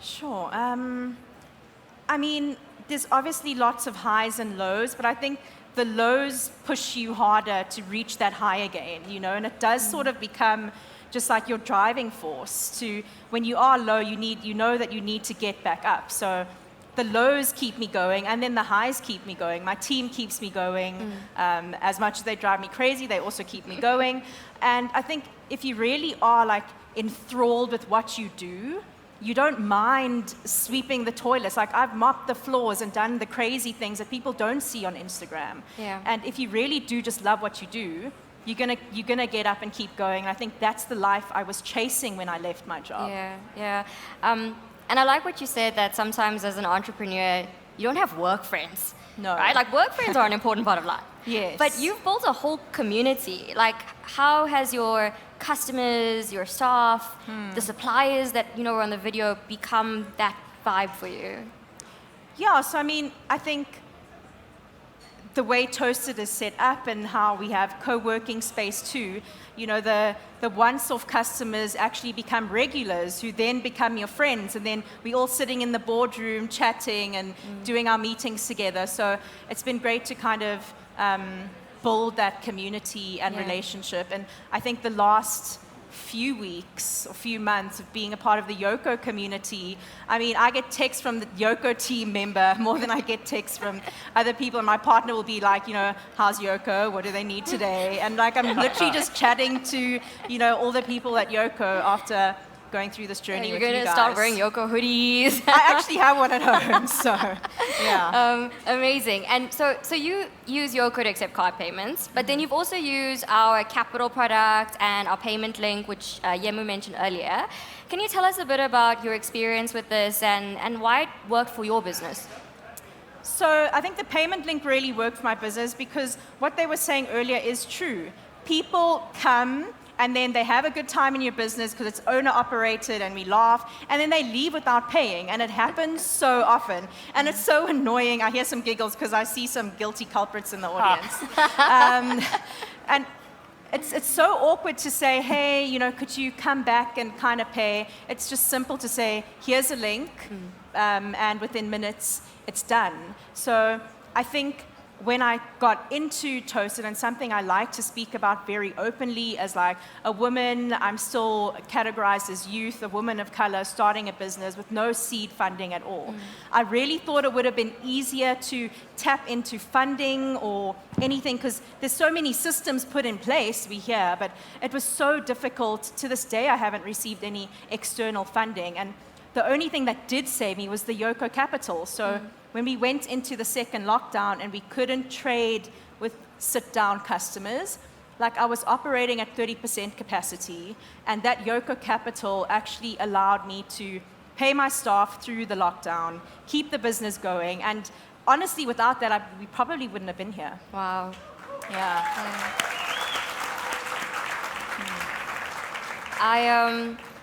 Sure. I mean, there's obviously lots of highs and lows, but I think the lows push you harder to reach that high again, and it does sort of become just like your driving force. When you are low, you know that you need to get back up. So the lows keep me going, and then the highs keep me going. My team keeps me going. As much as they drive me crazy, they also keep me going. And I think if you really are enthralled with what you do, you don't mind sweeping the toilets. I've mopped the floors and done the crazy things that people don't see on Instagram. Yeah. And if you really do just love what you do, you're gonna get up and keep going. I think that's the life I was chasing when I left my job. Yeah. And I like what you said, that sometimes as an entrepreneur, you don't have work friends. No. Right? Like, work friends are an important part of life. Yes. But you've built a whole community. Like, how has your customers, your staff, the suppliers that, were on the video become that vibe for you? Yeah, so I mean, I think the way Toasted is set up and how we have co-working space too, the once-off customers actually become regulars who then become your friends, and then we all sitting in the boardroom chatting and doing our meetings together. So it's been great to kind of build that community and relationship. And I think the last few weeks or few months of being a part of the Yoco community, I mean, I get texts from the Yoco team member more than I get texts from other people. And my partner will be like, how's Yoco? What do they need today? And like, I'm literally just chatting to, all the people at Yoco after going through this journey with you guys. You're going to start wearing Yoco hoodies. I actually have one at home, so yeah. Amazing. And so you use Yoco to accept card payments, but then you've also used our capital product and our payment link, which Yemu mentioned earlier. Can you tell us a bit about your experience with this and why it worked for your business? So I think the payment link really worked for my business because what they were saying earlier is true. People come and then they have a good time in your business because it's owner-operated and we laugh, and then they leave without paying, and it happens so often. And it's so annoying. I hear some giggles because I see some guilty culprits in the audience. And it's so awkward to say, hey, could you come back and kind of pay? It's just simple to say, here's a link, and within minutes, it's done. So I think when I got into Toasted, and something I like to speak about very openly as like a woman, I'm still categorized as youth, a woman of color, starting a business with no seed funding at all. I really thought it would have been easier to tap into funding or anything because there's so many systems put in place, we hear, but it was so difficult. To this day, I haven't received any external funding. And the only thing that did save me was the Yoco Capital. So when we went into the second lockdown and we couldn't trade with sit-down customers, like I was operating at 30% capacity, and that Yoco Capital actually allowed me to pay my staff through the lockdown, keep the business going, and honestly, without that, we probably wouldn't have been here. Wow. Yeah.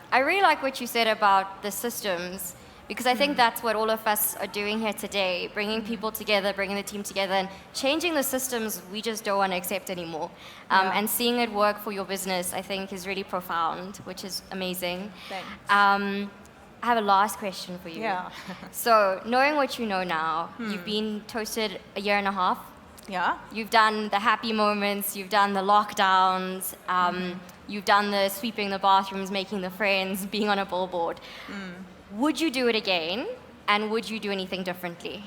I really like what you said about the systems, because I think that's what all of us are doing here today, bringing people together, bringing the team together, and changing the systems we just don't want to accept anymore. And seeing it work for your business, I think, is really profound, which is amazing. Thanks. I have a last question for you. Yeah. So, knowing what you know now, you've been Toasted a year and a half. Yeah. You've done the happy moments, you've done the lockdowns, you've done the sweeping the bathrooms, making the friends, being on a billboard. Would you do it again, and would you do anything differently?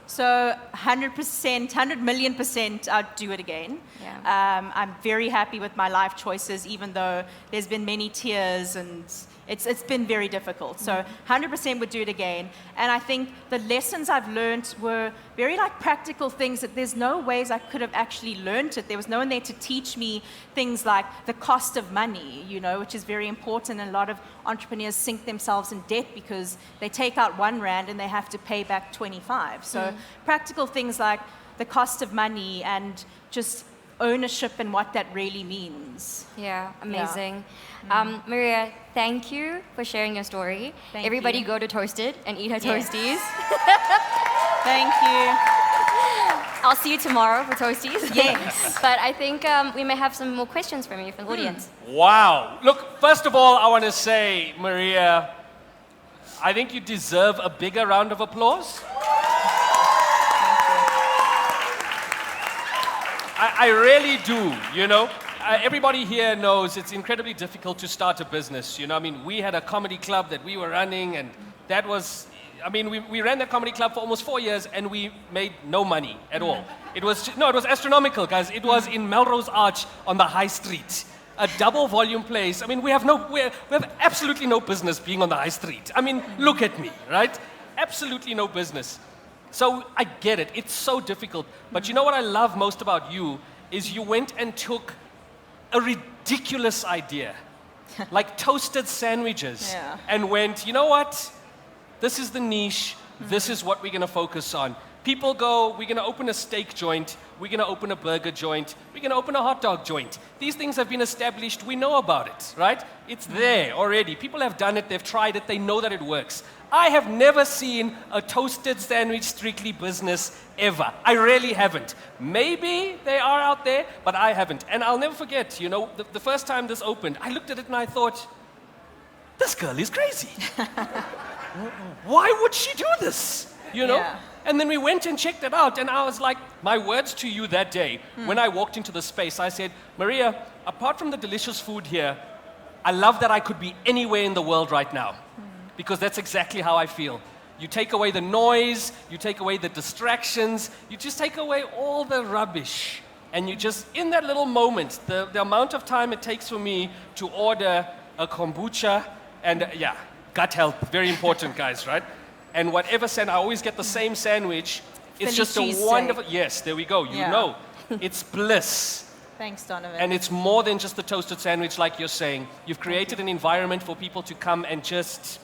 So 100%, 100 million %, I'd do it again. Yeah. I'm very happy with my life choices, even though there's been many tears and it's been very difficult. So 100% would do it again. And I think the lessons I've learned were very like practical things that there's no ways I could have actually learned it. There was no one there to teach me things like the cost of money, which is very important. And a lot of entrepreneurs sink themselves in debt because they take out R1 and they have to pay back 25. So practical things like the cost of money and just ownership and what that really means. Yeah, amazing. Maria, thank you for sharing your story. Everybody you. go to Toasted and eat her toasties. Thank you. I'll see you tomorrow for toasties. Yes. But I think we may have some more questions from you from the audience. Wow. Look, first of all, I want to say, Maria, I think you deserve a bigger round of applause. I really do, everybody here knows it's incredibly difficult to start a business, we had a comedy club that we were running, and that was, we ran that comedy club for almost 4 years, and we made no money at all. It was astronomical, guys. It was in Melrose Arch on the high street, a double volume place. We have absolutely no business being on the high street. Look at me, right? Absolutely no business. So I get it. It's so difficult. But you know what I love most about you is you went and took a ridiculous idea, like toasted sandwiches, and went, you know what? This is the niche. This is what we're going to focus on. People go, we're going to open a steak joint. We're going to open a burger joint. We're going to open a hot dog joint. These things have been established. We know about it, right? It's there already. People have done it. They've tried it. They know that it works. I have never seen a toasted sandwich strictly business ever. I really haven't. Maybe they are out there, but I haven't. And I'll never forget, you know, the first time this opened, I looked at it and I thought, this girl is crazy. Why would she do this? You know? Yeah. And then we went and checked it out, and I was like, my words to you that day, when I walked into the space, I said, Maria, apart from the delicious food here, I love that I could be anywhere in the world right now, because that's exactly how I feel. You take away the noise, you take away the distractions, you just take away all the rubbish, and you just, in that little moment, the amount of time it takes for me to order a kombucha, and gut health, very important, guys, right? And whatever I always get the same sandwich. It's just a wonderful, yes, there we go, you know. It's bliss. Thanks, Donovan. And it's more than just the toasted sandwich, like you're saying. You've created an environment for people to come and just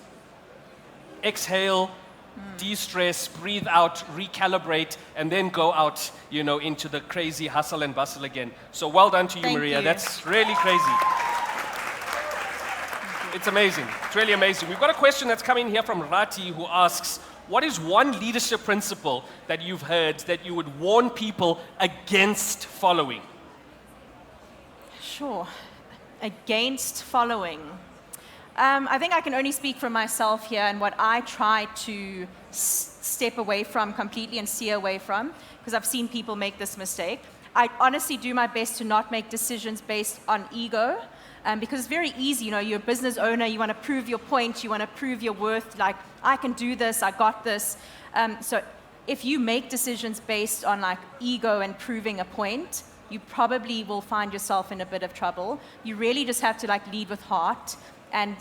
exhale, de-stress, breathe out, recalibrate, and then go out, you know, into the crazy hustle and bustle again. So well done to you, Thank Maria. you. That's really crazy. It's amazing. It's really amazing. We've got a question that's coming here from Rati, who asks, what is one leadership principle that you've heard that you would warn people against following? Sure. Against following. I think I can only speak for myself here and what I try to step away from completely and steer away from, because I've seen people make this mistake. I honestly do my best to not make decisions based on ego. Because it's very easy, you know, you're a business owner, you want to prove your point, you want to prove your worth, like, I can do this, I got this. So if you make decisions based on like ego and proving a point, you probably will find yourself in a bit of trouble. You really just have to like lead with heart, and,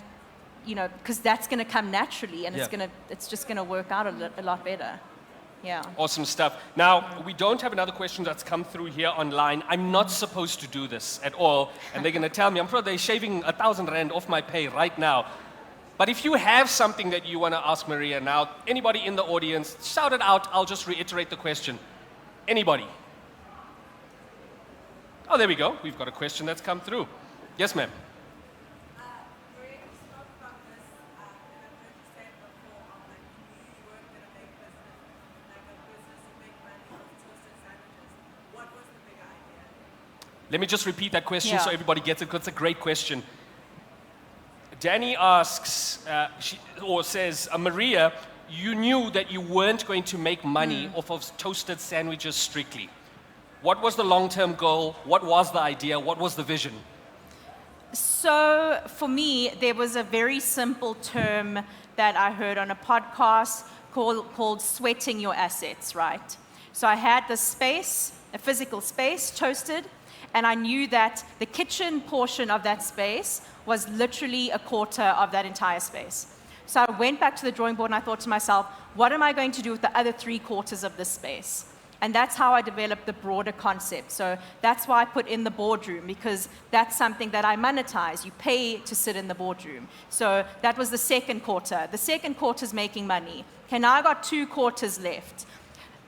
you know, because that's going to come naturally, and it's just going to work out a lot better. Yeah. Awesome stuff. Now, we don't have another question that's come through here online. I'm not supposed to do this at all, and they're going to tell me, I'm sure they're shaving 1,000 Rand off my pay right now. But if you have something that you want to ask Maria now, anybody in the audience, shout it out. I'll just reiterate the question. Anybody? Oh, there we go. We've got a question that's come through. Yes, ma'am. Let me just repeat that question so everybody gets it, because it's a great question. Danny asks, says, Maria, you knew that you weren't going to make money off of toasted sandwiches strictly. What was the long-term goal? What was the idea? What was the vision? So for me, there was a very simple term that I heard on a podcast called sweating your assets, right? So I had this space, a physical space, toasted, and I knew that the kitchen portion of that space was literally a quarter of that entire space. So I went back to the drawing board and I thought to myself, what am I going to do with the other 3/4 of this space? And that's how I developed the broader concept. So that's why I put in the boardroom, because that's something that I monetize. You pay to sit in the boardroom. So that was the second quarter. The second quarter is making money. Okay, now I got 2 quarters left.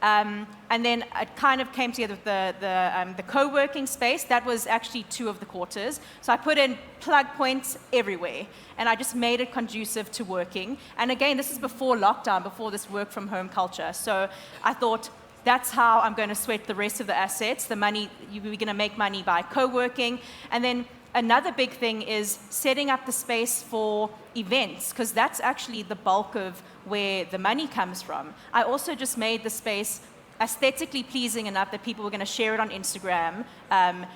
And then it kind of came together with the co-working space. That was actually 2 of the quarters. So I put in plug points everywhere, and I just made it conducive to working. And again, this is before lockdown, before this work from home culture. So I thought, that's how I'm going to sweat the rest of the assets. The money, we're going to make money by co-working. And then another big thing is setting up the space for events, because that's actually the bulk of where the money comes from. I also just made the space aesthetically pleasing enough that people were going to share it on Instagram,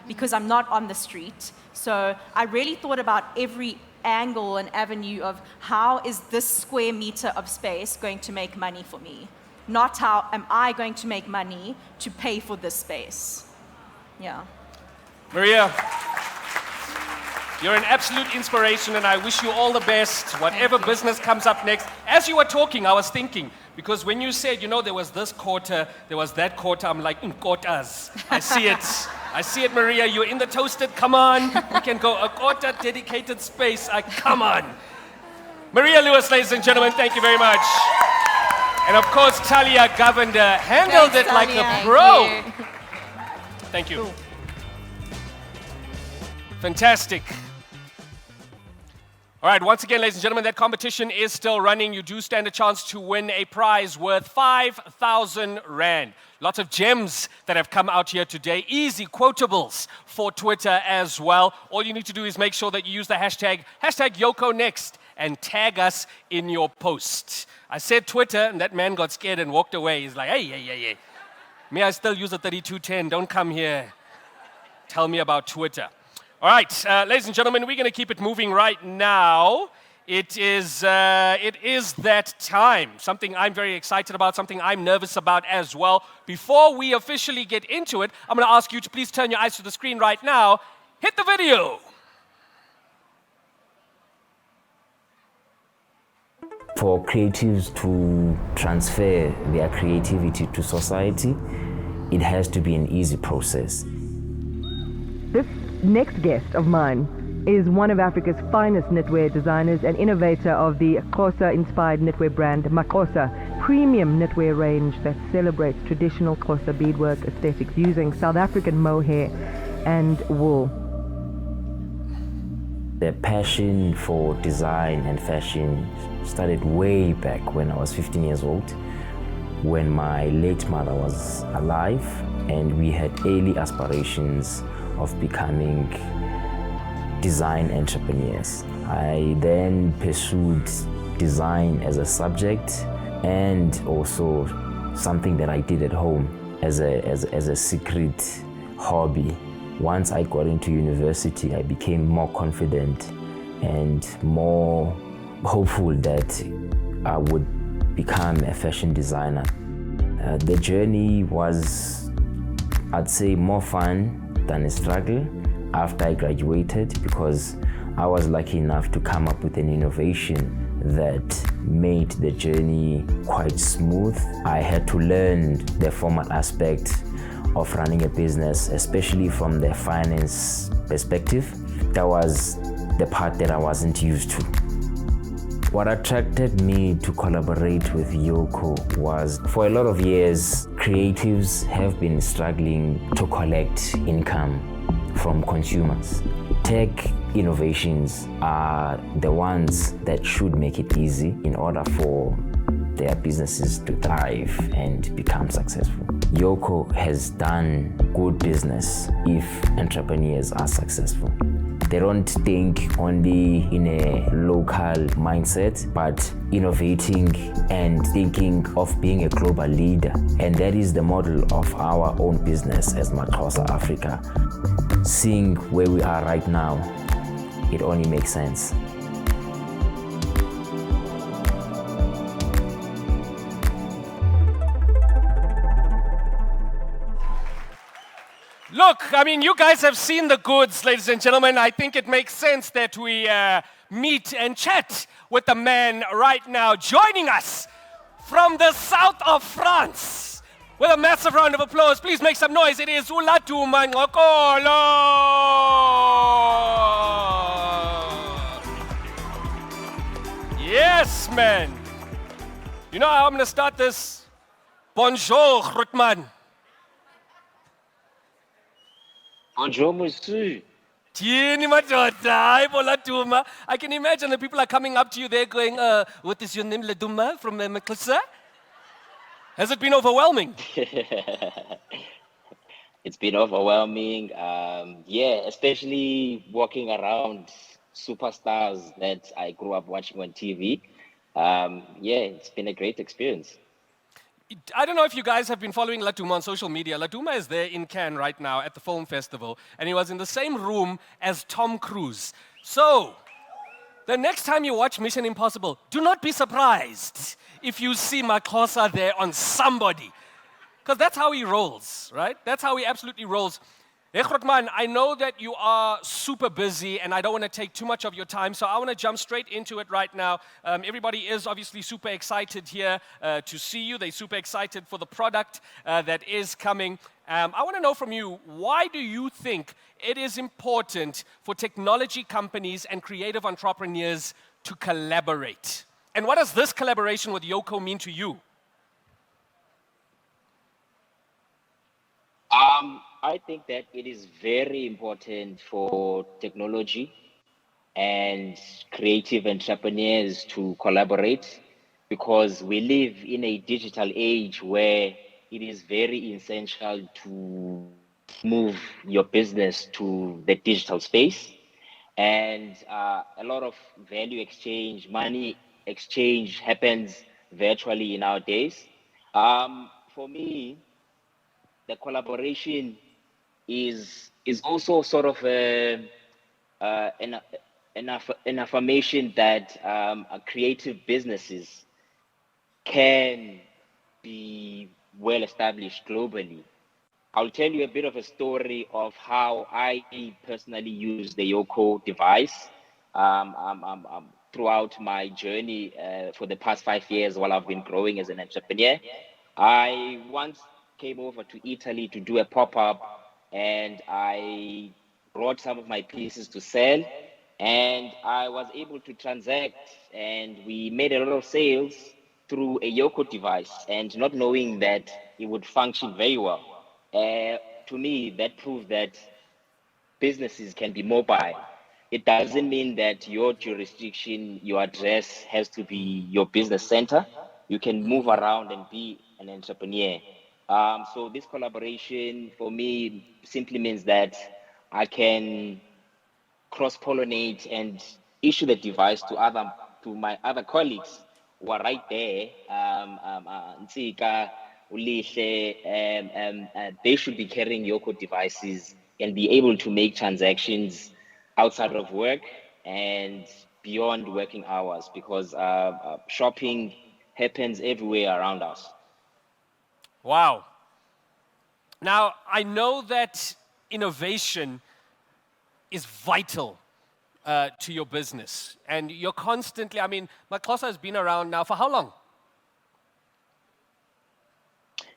because I'm not on the street. So I really thought about every angle and avenue of how is this square meter of space going to make money for me, not how am I going to make money to pay for this space. Yeah. Maria, You're an absolute inspiration, and I wish you all the best, whatever business comes up next. As you were talking, I was thinking, because when you said, there was this quarter, there was that quarter, I'm like, quarters. I see it. I see it, Maria. You're in the toasted. Come on. We can go a quarter dedicated space. Come on. Maria Lewis, ladies and gentlemen, thank you very much. And of course, Talia Govender handled it like a pro. Thank you. Cool. Fantastic. All right, once again, ladies and gentlemen, that competition is still running. You do stand a chance to win a prize worth 5,000 Rand. Lots of gems that have come out here today. Easy quotables for Twitter as well. All you need to do is make sure that you use the hashtag Yoco Next, and tag us in your post. I said Twitter, and that man got scared and walked away. He's like, hey. Me, I still use a 3210. Don't come here. Tell me about Twitter. All right, ladies and gentlemen, we're going to keep it moving right now. It is that time, something I'm very excited about, something I'm nervous about as well. Before we officially get into it, I'm going to ask you to please turn your eyes to the screen right now. Hit the video. For creatives to transfer their creativity to society, it has to be an easy process. This next guest of mine is one of Africa's finest knitwear designers and innovator of the Xhosa-inspired knitwear brand Maxhosa, premium knitwear range that celebrates traditional Xhosa beadwork aesthetics using South African mohair and wool. The passion for design and fashion started way back when I was 15 years old, when my late mother was alive, and we had early aspirations of becoming design entrepreneurs. I then pursued design as a subject and also something that I did at home as a secret hobby. Once I got into university, I became more confident and more hopeful that I would become a fashion designer. The journey was, I'd say, more fun than a struggle after I graduated, because I was lucky enough to come up with an innovation that made the journey quite smooth. I had to learn the formal aspect of running a business, especially from the finance perspective. That was the part that I wasn't used to. What attracted me to collaborate with Yoco was, for a lot of years, creatives have been struggling to collect income from consumers. Tech innovations are the ones that should make it easy in order for their businesses to thrive and become successful. Yoco has done good business if entrepreneurs are successful. They don't think only in a local mindset, but innovating and thinking of being a global leader. And that is the model of our own business as Maxhosa Africa. Seeing where we are right now, it only makes sense. Look, I mean, you guys have seen the goods, ladies and gentlemen. I think it makes sense that we meet and chat with the man right now joining us from the south of France. With a massive round of applause, please make some noise. It is Ulatuma Ngokolo. Yes, man. You know how I'm going to start this? Bonjour, Grootman. Bonjour, monsieur. I can imagine the people are coming up to you there going, what is your name, Laduma from Maxhosa? Has it been overwhelming? It's been overwhelming. Yeah, especially walking around superstars that I grew up watching on TV. Yeah, it's been a great experience. I don't know if you guys have been following Latuma on social media. Latuma is there in Cannes right now at the film festival, and he was in the same room as Tom Cruise. So, the next time you watch Mission Impossible, do not be surprised if you see Maxhosa there on somebody. Because that's how he rolls, right? That's how he absolutely rolls. Grootman, I know that you are super busy and I don't want to take too much of your time, so I want to jump straight into it right now. Everybody is obviously super excited here to see you. They're super excited for the product that is coming. I want to know from you, why do you think it is important for technology companies and creative entrepreneurs to collaborate? And what does this collaboration with Yoco mean to you? I think that it is very important for technology and creative entrepreneurs to collaborate because we live in a digital age where it is very essential to move your business to the digital space. And a lot of value exchange, money exchange happens virtually nowadays. For me, the collaboration is also sort of an affirmation that creative businesses can be well established globally. I'll tell you a bit of a story of how I personally use the Yoco device throughout my journey for the past 5 years while I've been growing as an entrepreneur. I once came over to Italy to do a pop-up and I brought some of my pieces to sell and I was able to transact and we made a lot of sales through a Yoco device and not knowing that it would function very well. To me, that proved that businesses can be mobile. It doesn't mean that your jurisdiction, your address has to be your business center. You can move around and be an entrepreneur. So this collaboration for me simply means that I can cross-pollinate and issue the device to my other colleagues who are right there. Nsika, Ulihle, they should be carrying Yoco devices and be able to make transactions outside of work and beyond working hours because shopping happens everywhere around us. Wow. Now, I know that innovation is vital to your business. And you're constantly, I mean, Makhosa has been around now for how long?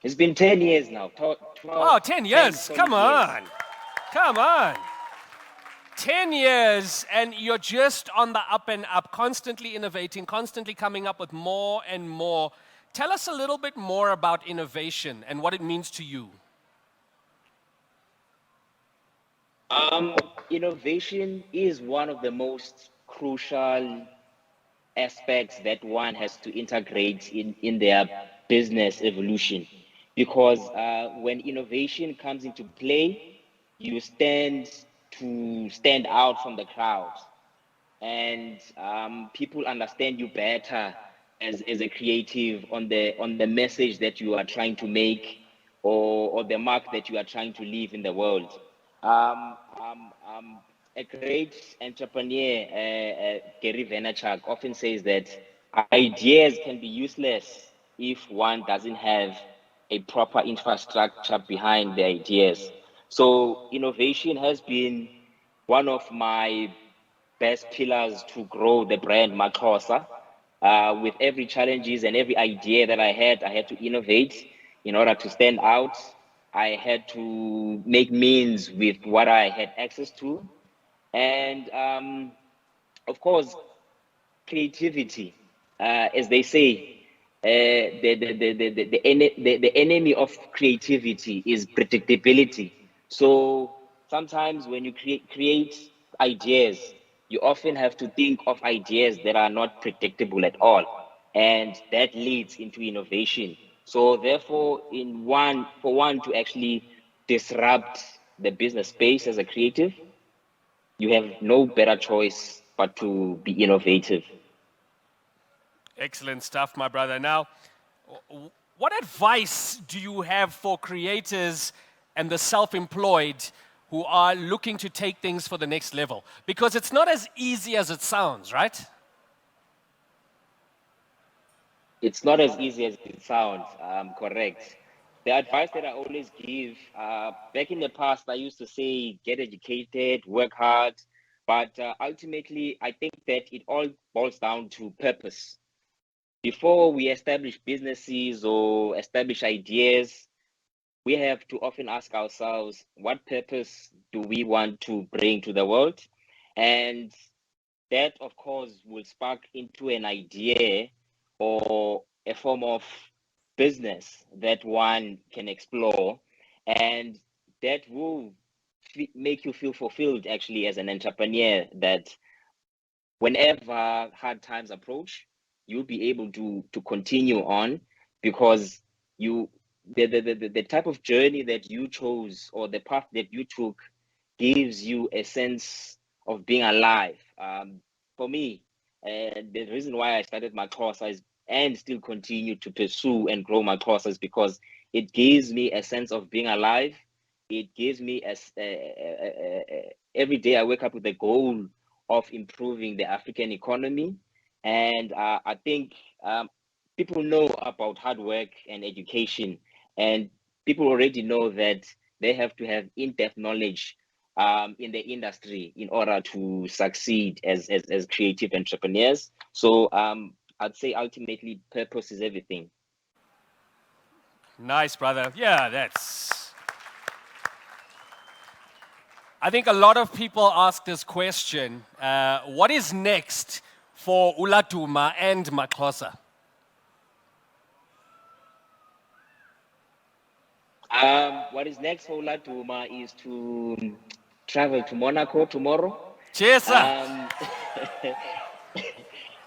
It's been 10 years now. 10 years. 10, Come on. years. Come on. 10 years, and you're just on the up and up, constantly innovating, constantly coming up with more and more. Tell us a little bit more about innovation and what it means to you. Innovation is one of the most crucial aspects that one has to integrate in their business evolution. Because when innovation comes into play, you stand out from the crowd. And people understand you better as a creative on the message that you are trying to make or the mark that you are trying to leave in the world. A great entrepreneur, Gary Vaynerchuk, often says that ideas can be useless if one doesn't have a proper infrastructure behind the ideas. So innovation has been one of my best pillars to grow the brand Makhosa. With every challenges and every idea that I had to innovate in order to stand out. I had to make means with what I had access to. And of course, creativity, as they say, the enemy of creativity is predictability. So sometimes when you create ideas, you often have to think of ideas that are not predictable at all. And that leads into innovation. So therefore, for one to actually disrupt the business space as a creative, you have no better choice but to be innovative. Excellent stuff, my brother. Now, what advice do you have for creators and the self-employed who are looking to take things for the next level? Because it's not as easy as it sounds, right? It's not as easy as it sounds, correct. the advice that I always give, back in the past, I used to say, get educated, work hard. But ultimately, I think that it all boils down to purpose. Before we establish businesses or establish ideas, we have to often ask ourselves, what purpose do we want to bring to the world? And that, of course, will spark into an idea or a form of business that one can explore. And that will make you feel fulfilled actually as an entrepreneur, that whenever hard times approach, you'll be able to continue on because you the type of journey that you chose or the path that you took gives you a sense of being alive. For me, the reason why I started my courses and still continue to pursue and grow my courses because it gives me a sense of being alive. It gives me every day I wake up with a goal of improving the African economy. And I think people know about hard work and education, and people already know that they have to have in-depth knowledge in the industry in order to succeed as creative entrepreneurs. So I'd say ultimately purpose is everything. Nice, brother. Yeah, that's... I think a lot of people ask this question, what is next for Uladuma and Maxhosa? What is next for Uladuma is to travel to Monaco tomorrow. Cheers,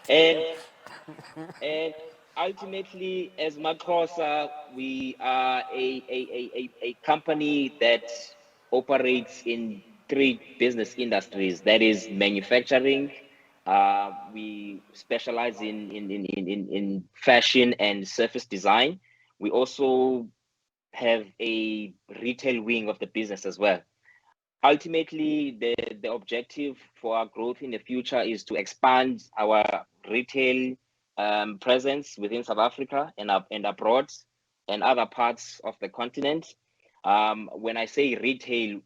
and ultimately, as Maxhosa, we are a company that operates in 3 business industries. That is manufacturing. We specialize in fashion and surface design. We also have a retail wing of the business as well. Ultimately, the objective for our growth in the future is to expand our retail presence within South Africa and abroad and other parts of the continent. When I say retail,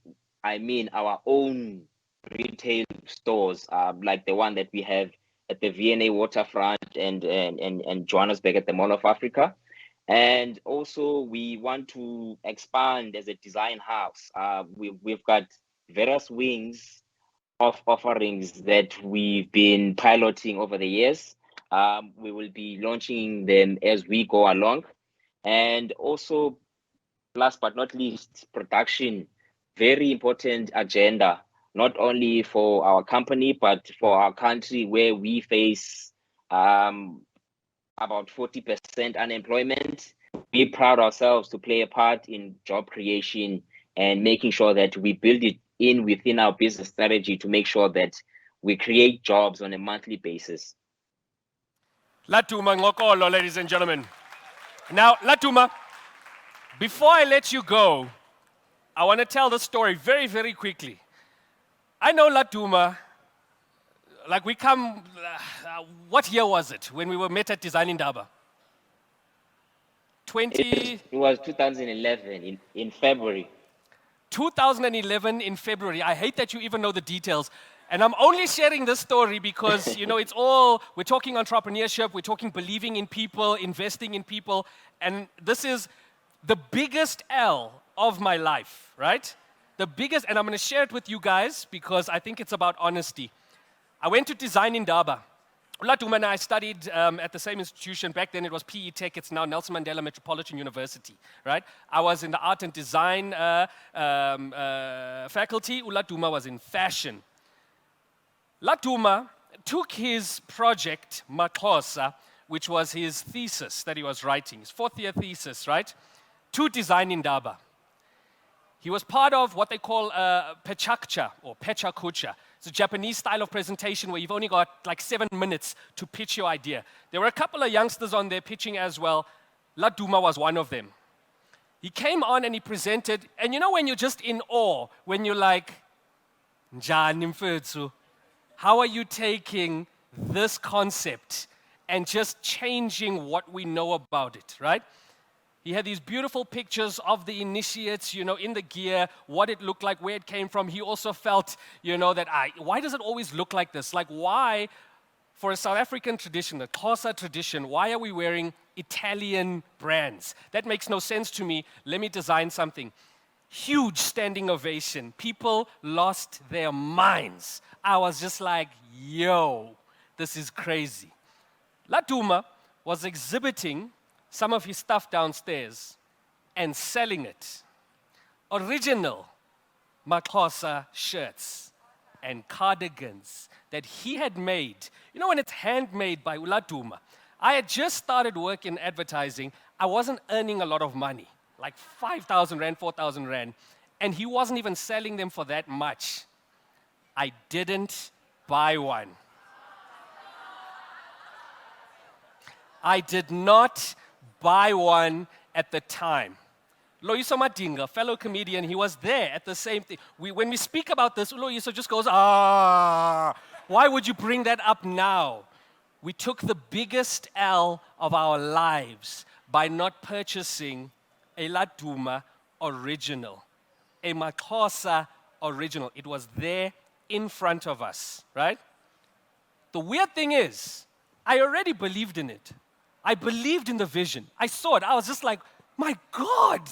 I mean our own retail stores, like the one that we have at the V&A waterfront and Johannesburg at the Mall of Africa. And also, we want to expand as a design house. We've got various wings of offerings that we've been piloting over the years. We will be launching them as we go along. And also, last but not least, production, very important agenda, not only for our company, but for our country where we face about 40% unemployment. We proud ourselves to play a part in job creation and making sure that we build it in within our business strategy to make sure that we create jobs on a monthly basis. Latuma Ngokolo, ladies and gentlemen. Now, Latuma, before I let you go, I want to tell the story very, very quickly. I know Latuma, like we come, what year was it when we were met at Design Indaba? It was 2011 in February. 2011 in February. I hate that you even know the details. And I'm only sharing this story because, you know, it's all, we're talking entrepreneurship, we're talking believing in people, investing in people, and this is the biggest L of my life, right? The biggest, and I'm going to share it with you guys because I think it's about honesty. I went to Design Indaba. Uladuma and I studied at the same institution. Back then it was PE Tech, it's now Nelson Mandela Metropolitan University, right? I was in the art and design faculty. Uladuma was in fashion. Latuma took his project, Maxhosa, which was his thesis that he was writing, his 4th-year thesis, right, to Design Indaba. He was part of what they call pechakcha or pechakucha. It's a Japanese style of presentation where you've only got like 7 minutes to pitch your idea. There were a couple of youngsters on there pitching as well. Latuma was one of them. He came on and he presented, and you know when you're just in awe, when you're like, Njani mfethu? How are you taking this concept and just changing what we know about it, right? He had these beautiful pictures of the initiates, in the gear, what it looked like, where it came from. He also felt, that why does it always look like this? Like, why, for a South African tradition, a Xhosa tradition, why are we wearing Italian brands? That makes no sense to me. Let me design something. Huge standing ovation. People lost their minds. I was just like, yo, this is crazy. Laduma was exhibiting some of his stuff downstairs and selling it. Original Maxhosa shirts and cardigans that he had made. When it's handmade by Laduma. I had just started work in advertising. I wasn't earning a lot of money, like 5,000 Rand, 4,000 Rand, and he wasn't even selling them for that much. I didn't buy one. I did not buy one at the time. Loyiso Madinga, fellow comedian, he was there at the same thing. When we speak about this, Loyiso just goes, why would you bring that up now? We took the biggest L of our lives by not purchasing a Laduma original, a Maxhosa original. It was there in front of us, right? The weird thing is, I already believed in it. I believed in the vision. I saw it. I was just like, my God,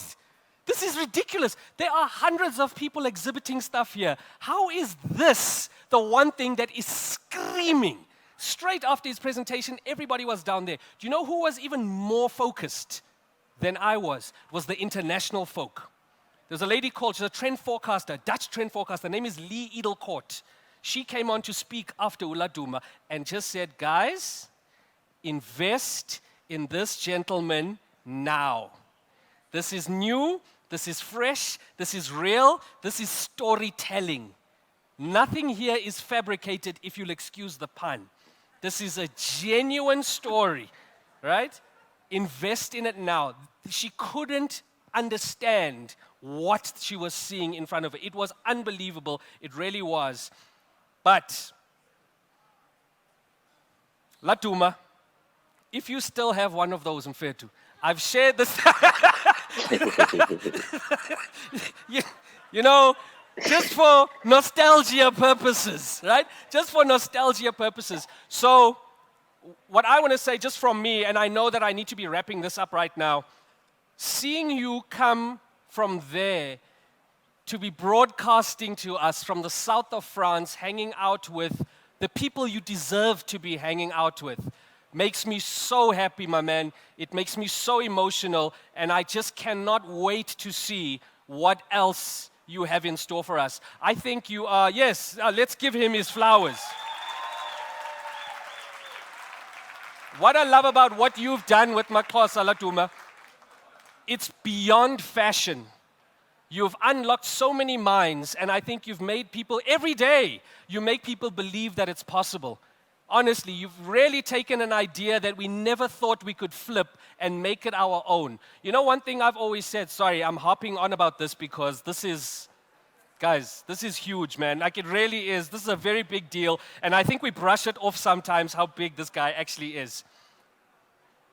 this is ridiculous. There are hundreds of people exhibiting stuff here. How is this the one thing that is screaming? Straight after his presentation, everybody was down there. Do you know who was even more focused than I was? It was the international folk. There's a lady called, she's a trend forecaster, Dutch trend forecaster. Her name is Lee Edelcourt. She came on to speak after Laduma and just said, guys, invest in this gentleman now. This is new, this is fresh, this is real, this is storytelling. Nothing here is fabricated, if you'll excuse the pun. This is a genuine story, right? Invest in it now. She couldn't understand what she was seeing in front of her. It was unbelievable. It really was. But, Laduma, if you still have one of those in Mfethu, I've shared this. Just for nostalgia purposes, right? Just for nostalgia purposes. So, what I want to say just from me, and I know that I need to be wrapping this up right now, seeing you come from there to be broadcasting to us from the south of France, hanging out with the people you deserve to be hanging out with, makes me so happy, my man. It makes me so emotional, and I just cannot wait to see what else you have in store for us. I think you are, let's give him his flowers. What I love about what you've done with Maxhosa, Laduma, it's beyond fashion. You've unlocked so many minds, and I think you've made people, every day, you make people believe that it's possible. Honestly, you've really taken an idea that we never thought we could flip and make it our own. One thing I've always said, sorry, I'm hopping on about this because this is huge, man. Like, it really is. This is a very big deal, and I think we brush it off sometimes how big this guy actually is.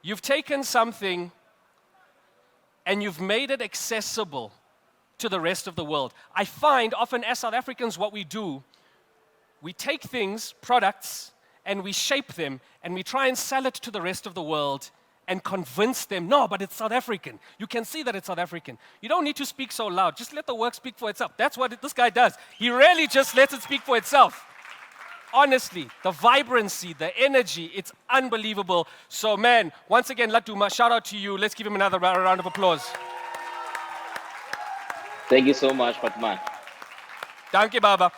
You've taken something and you've made it accessible to the rest of the world. I find often as South Africans what we do, we take things, products, and we shape them, and we try and sell it to the rest of the world and convince them, no, but it's South African. You can see that it's South African. You don't need to speak so loud. Just let the work speak for itself. That's what this guy does. He really just lets it speak for itself. Honestly, the vibrancy, the energy, it's unbelievable. So, man, once again, Laduma, shout out to you. Let's give him another round of applause. Thank you so much, Fatman. Thank you, Baba.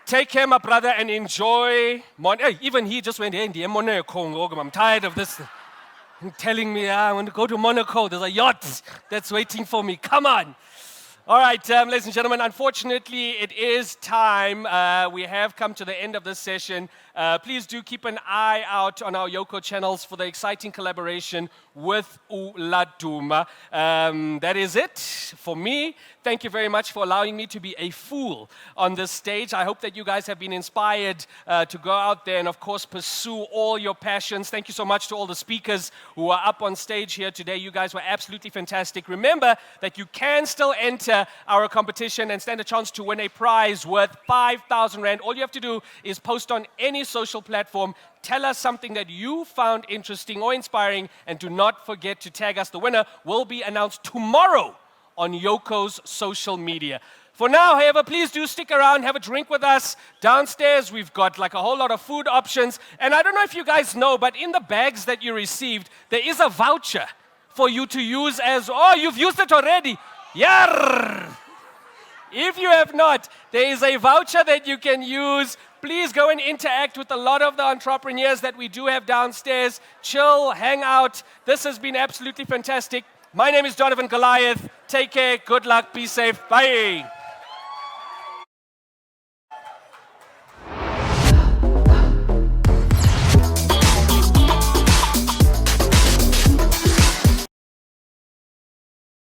Take care, my brother, and enjoy. Hey, even he just went, hey, Monaco. I'm tired of this. Telling me I want to go to Monaco. There's a yacht that's waiting for me. Come on. All right, ladies and gentlemen, unfortunately, it is time. We have come to the end of this session. Please do keep an eye out on our Yoco channels for the exciting collaboration with Uladuma. That is it for me. Thank you very much for allowing me to be a fool on this stage. I hope that you guys have been inspired to go out there and, of course, pursue all your passions. Thank you so much to all the speakers who are up on stage here today. You guys were absolutely fantastic. Remember that you can still enter our competition and stand a chance to win a prize worth 5,000 Rand. All you have to do is post on any social platform. Tell us something that you found interesting or inspiring, and do not forget to tag us. The winner will be announced tomorrow on Yoco's social media. For now, however, please do stick around, have a drink with us. Downstairs, we've got like a whole lot of food options. And I don't know if you guys know, but in the bags that you received, there is a voucher for you to use as, oh, you've used it already. Yarr! If you have not, there is a voucher that you can use. Please go and interact with a lot of the entrepreneurs that we do have downstairs. Chill, hang out. This has been absolutely fantastic. My name is Donovan Goliath. Take care, good luck, be safe, bye.